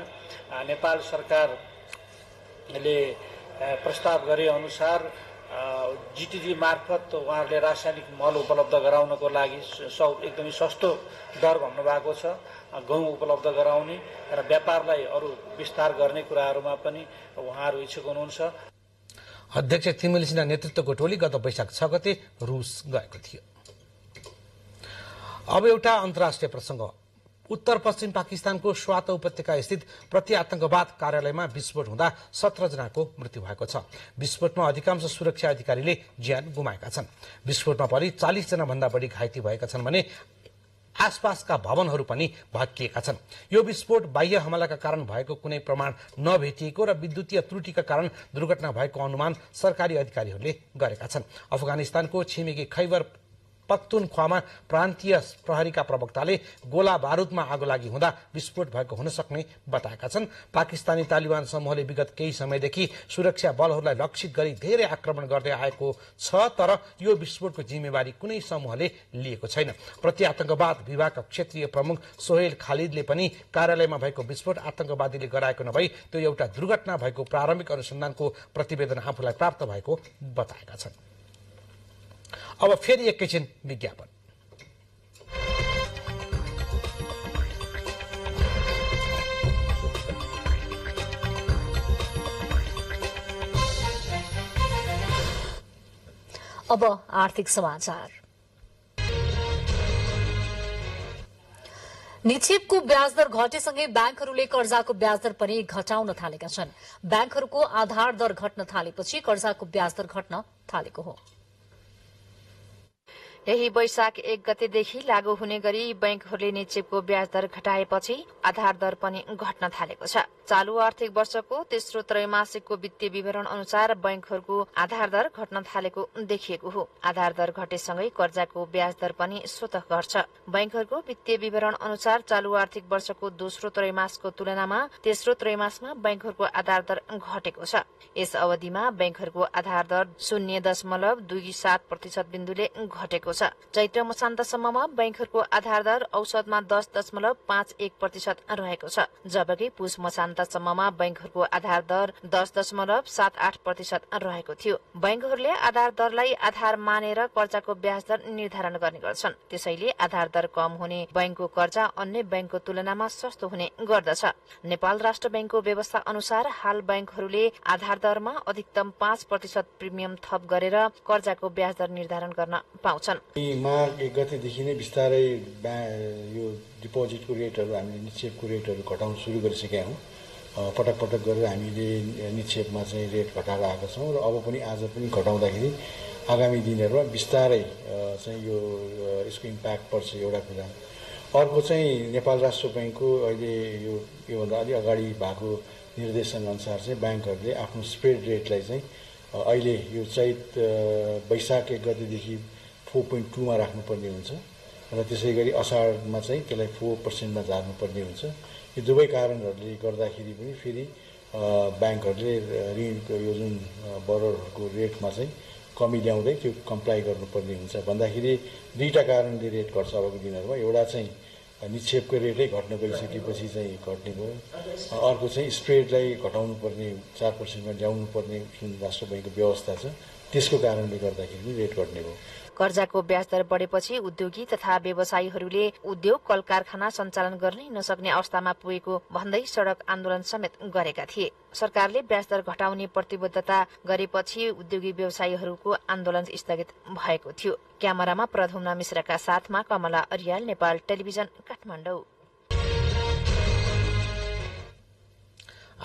नेपाल सरकारले प्रस्ताव गरे अनुसार G2G मार्फत उहाँहरूले रासायनिक मल उपलब्ध गराउनको लागि एकदमै सस्तो दर भन्नुभएको छ, गहुँ उपलब्ध गराउने र व्यापारलाई अरू विस्तार गर्ने कुराहरूमा पनि उहाँहरू इच्छुक हुनुहुन्छ। अध्यक्ष थिमिलसिना नेतृत्वको टोली गत वैशाख 6 गते रुस गएको थियो। अब एउटा अन्तर्राष्ट्रिय प्रसंग। उत्तर पश्चिम पाकिस्तानको स्वात उपत्यका स्थित प्रति आतंकवाद कार्यालयमा विस्फोट हुँदा 17 जनाको मृत्यु भएको छ। विस्फोटमा अधिकांश सुरक्षा अधिकारीले ज्यान गुमाएका छन्। विस्फोटमा परि 40 जना भन्दा बढी घाइते भएका छन् भने आसपासका भवनहरू पनि भत्किएका छन्। यो विस्फोट बाह्य हमलाका कारण भएको कुनै प्रमाण नभेटिएको र विद्युतीय त्रुटिका कारण दुर्घटना भएको अनुमान सरकारी अधिकारीहरूले गरेका छन्। अफगानिस्तानको छिमेकी खैबर पख्तुनख्वामा प्रान्तीय प्रहरीका प्रवक्ताले गोला बारुदमा आगो लागि हुँदा विस्फोट भएको हुन सक्ने बताएका छन्। पाकिस्तानी तालिबान समूहले विगत केही समयदेखि सुरक्षा बलहरूलाई लक्षित गरी धेरै आक्रमण गर्दै आएको छ, तर यो विस्फोटको जिम्मेवारी कुनै समूहले लिएको छैन। प्रति आतंकवाद विभागका क्षेत्रीय प्रमुख सोहेल खालिदले पनि कार्यालयमा भएको विस्फोट आतंकवादीले गराएको नभई त्यो एउटा दुर्घटना भएको प्रारम्भिक अनुसन्धानको प्रतिवेदन आफूलाई प्राप्त भएको बताएका छन्। अब फेरि एकैछिन विज्ञापन। अब आर्थिक समाचार। निक्षेपको ब्याजदर घटेसँगै ब्याङ्कहरूले कर्जाको ब्याजदर पनि घटाउन थालेका छन्। ब्याङ्कहरूको आधार दर घट्न थालेपछि कर्जाको ब्याजदर घट्न थालेको हो। यही वैशाख 1 गतेदेखि लागू हुने गरी बैंकहरूले निक्षेपको ब्याज दर घटाएपछि आधार दर पनि घट्न थालेको छ। चालू आर्थिक वर्षको तेस्रो त्रैमासिकको वित्तीय विवरण अनुसार बैंकहरूको आधार दर घट्न थालेको देखिएको हो। आधार दर घटेसँगै कर्जाको ब्याज दर पनि स्वतः घट्छ। बैंकहरूको वित्तीय विवरण अनुसार चालू आर्थिक वर्षको दोस्रो त्रैमासको तुलनामा तेस्रो त्रैमासमा बैंकहरूको आधार दर घटेको छ। यस अवधिमा बैंकहरूको आधार दर 0.27% बिन्दुले घटेको छ। चैत्र मसान्तसम्ममा बैंकहरूको आधार दर औसतमा 10.51% रहेको छ, जबकि पुष मसान्तसम्ममा बैंकहरूको आधार दर 10.78% रहेको थियो। बैंकहरूले आधार दरलाई आधार मानेर कर्जाको ब्याज दर निर्धारण गर्ने गर्छन्। त्यसैले आधार दर कम हुने बैंकको कर्जा अन्य बैंकको तुलनामा सस्तो हुने गर्दछ। नेपाल राष्ट्र बैंकको व्यवस्था अनुसार हाल बैंकहरूले आधार दरमा अधिकतम 5% प्रिमियम थप गरेर कर्जाको ब्याज दर निर्धारण गर्न पाउँछन्। माघ 1 गतेदेखि नै बिस्तारै यो डिपोजिटको रेटहरू हामीले निक्षेपको रेटहरू घटाउन सुरु गरिसकेका हौँ। पटक पटक गरेर हामीले निक्षेपमा चाहिँ रेट घटाएर आएका छौँ र अब पनि आज पनि घटाउँदाखेरि आगामी दिनहरूमा बिस्तारै चाहिँ यो यसको इम्प्याक्ट पर्छ एउटा कुरा। अर्को चाहिँ नेपाल राष्ट्र बैंकको अहिले योभन्दा अलि अगाडि भएको निर्देशन अनुसार चाहिँ ब्याङ्कहरूले आफ्नो स्प्रेड रेटलाई चाहिँ अहिले यो चैत वैशाख 1 गतेदेखि 4.2 मा राख्नुपर्ने हुन्छ र त्यसै गरी असारमा चाहिँ त्यसलाई 4% मा झार्नुपर्ने हुन्छ। यो दुवै कारणहरूले गर्दाखेरि पनि फेरि ब्याङ्कहरूले ऋणको यो जुन बरोडरको रेटमा चाहिँ कमी ल्याउँदै त्यो कम्प्लाई गर्नुपर्ने हुन्छ। भन्दाखेरि दुईटा कारणले रेट घट्छ अबको दिनहरूमा। एउटा चाहिँ निक्षेपको रेटै घट्न गइसकेपछि चाहिँ घट्ने भयो। अर्को चाहिँ स्प्रेडलाई घटाउनु पर्ने 4% मा ल्याउनु पर्ने जुन राष्ट्र बैंकको व्यवस्था छ त्यसको कारणले गर्दाखेरि पनि रेट घट्ने भयो। कर्जाको ब्याज दर बढेपछि उद्योगी तथा व्यवसायीहरूले उद्योग कल कारखाना सञ्चालन गर्नै नसक्ने अवस्थामा पुगेको भन्दै सड़क आन्दोलन समेत गरेका थिए। सरकारले ब्याज दर घटाउने प्रतिबद्धता गरेपछि उद्योगी व्यवसायीहरूको आन्दोलन स्थगित भएको थियो। क्यामेरामा प्रधुम्न मिश्रका साथमा कमला अरियाल, नेपाल टेलिभिजन, काठमाडौँ।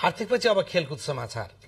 आर्थिकपछि अब खेलकुद समाचार।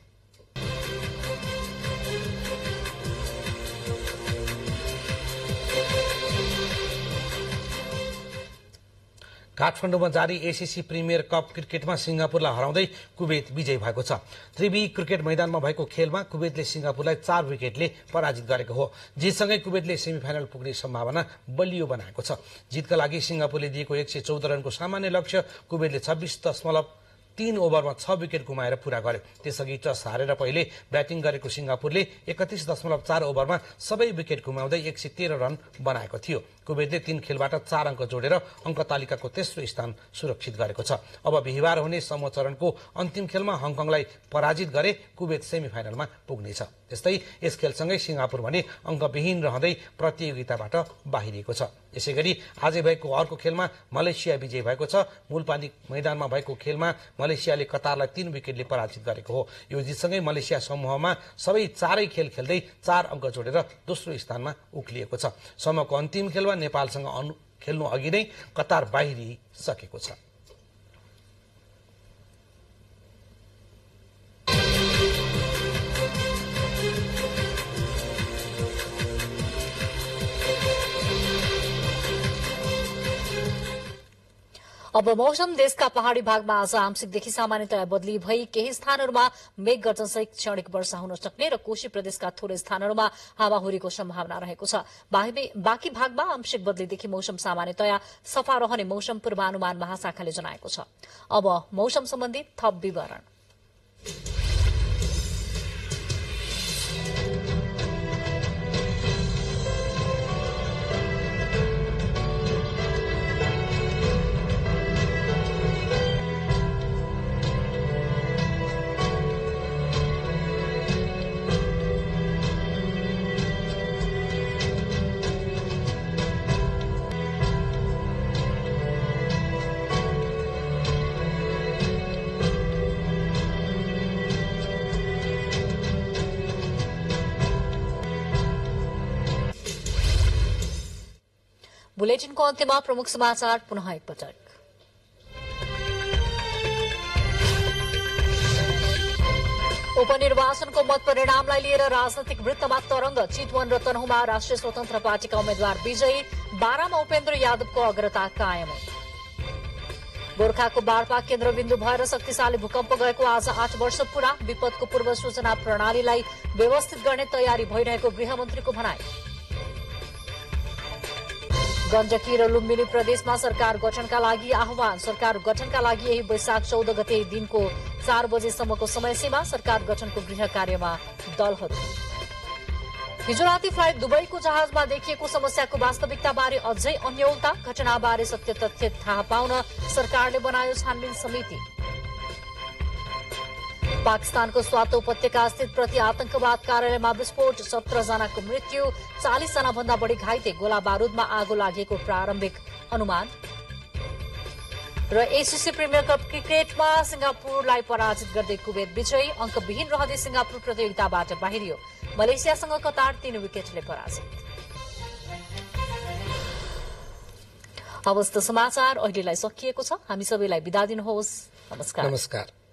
काठमाडौँमा जारी एसीसी प्रिमियर कप क्रिकेटमा सिंगापुरलाई हराउँदै कुवेत विजयी भएको छ। त्रिवी क्रिकेट मैदानमा भएको खेलमा कुवेतले सिंगापुरलाई 4 विकेटले पराजित गरेको हो। जितसँगै कुवेतले सेमिफाइनल पुग्ने सम्भावना बलियो बनाएको छ। जितका लागि सिंगापुरले दिएको 114 रनको सामान्य लक्ष्य कुवेतले 26.3 ओभरमा 6 विकेट गुमाएर पूरा गर्यो। त्यसअघि टस हारेर पहिले ब्याटिङ गरेको सिंगापुरले 31.4 ओभरमा सबै विकेट गुमाउँदै 113 रन बनाएको थियो। कुवेतले 3 खेलबाट 4 अङ्क जोडेर अङ्क तालिकाको तेस्रो स्थान सुरक्षित गरेको छ। अब बिहिबार हुने समूह चरणको अन्तिम खेलमा हङकङलाई पराजित गरे कुवेत सेमिफाइनलमा पुग्नेछ। त्यस्तै यस खेलसँगै सिंगापुर भने अङ्कविहीन रहँदै प्रतियोगिताबाट बाहिरिएको छ। यसैगरी आज भएको अर्को खेलमा मलेसिया विजयी भएको छ। मूलपानी मैदानमा भएको खेलमा मलेसियाले कतारलाई 3 विकेटले पराजित गरेको हो। यो जितसँगै मलेसिया समूहमा सबै 4 खेल खेल्दै 4 अङ्क जोडेर दोस्रो स्थानमा उक्लिएको छ। समूहको अन्तिम खेलमा नेपालसँग खेल्नु अघि नै कतार बाहिरिसकेको छ। अब मौसम। देशका पहाड़ी भागमा आज आंशिकदेखि सामान्यतया बदली भई केही स्थानहरूमा मेघ गर्जनसहित क्षणिक वर्षा हुन सक्ने र कोशी प्रदेशका थोरै स्थानहरूमा हावाहुरीको सम्भावना रहेको छ। बाँकी भागमा आंशिक बदलीदेखि मौसम सामान्यतया सफा रहने मौसम पूर्वानुमान महाशाखाले जनाएको छ। अब मौसम सम्बन्धी थप विवरण। बुलेटिनको अन्त्यमा प्रमुख समाचार पुनः एकपटक। उपनिर्वाचनको मत परिणामलाई लिएर राजनैतिक वृत्तमा तरंग। चितवन र तनहुँमा राष्ट्रिय स्वतन्त्र पार्टीका उम्मेद्वार विजयी, 12 मा उपेन्द्र यादवको अग्रता कायम। गोर्खाको बाढपाक केन्द्रबिन्दु भएर शक्तिशाली भूकम्प गएको आज 8 वर्ष पूरा। विपदको पूर्व सूचना प्रणालीलाई व्यवस्थित गर्ने तयारी भइरहेको गृहमन्त्रीको भनाई। गण्डकी र लुम्बिनी प्रदेशमा सरकार गठनका लागि आह्वान। सरकार गठनका लागि यही वैशाख 14 गते दिनको 4 बजेसम्मको समय सीमा। सरकार गठनको गृह कार्यमा दलहरू। हिजो राति फ्लाइट दुबईको जहाजमा देखिएको समस्याको वास्तविकताबारे अझै अन्यौलता। घटनाबारे सत्य तथ्य थाहा पाउन सरकारले बनायो छानबिन समिति। पाकिस्तानको स्वातो उपत्यका स्थित प्रति आतंकवाद कार्यालयमा विस्फोट, 17 जनाको मृत्यु, 40 जना भन्दा बढ़ी घाइते। गोला बारूदमा आगो लागेको प्रारम्भिक अनुमान। र एसीसी प्रिमियर कप क्रिकेटमा सिंगापुरलाई पराजित गर्दै कुवेत विजयी। अंकविहीन रहँदै सिंगापुर प्रतियोगिताबाट बाहिरियो। मलेसियासँग कतार 3 विकेटले पराजित। अवस्था समाचार अहिलेलाई सकिएको छ। हामी सबैलाई बिदा दिनुहोस्। नमस्कार।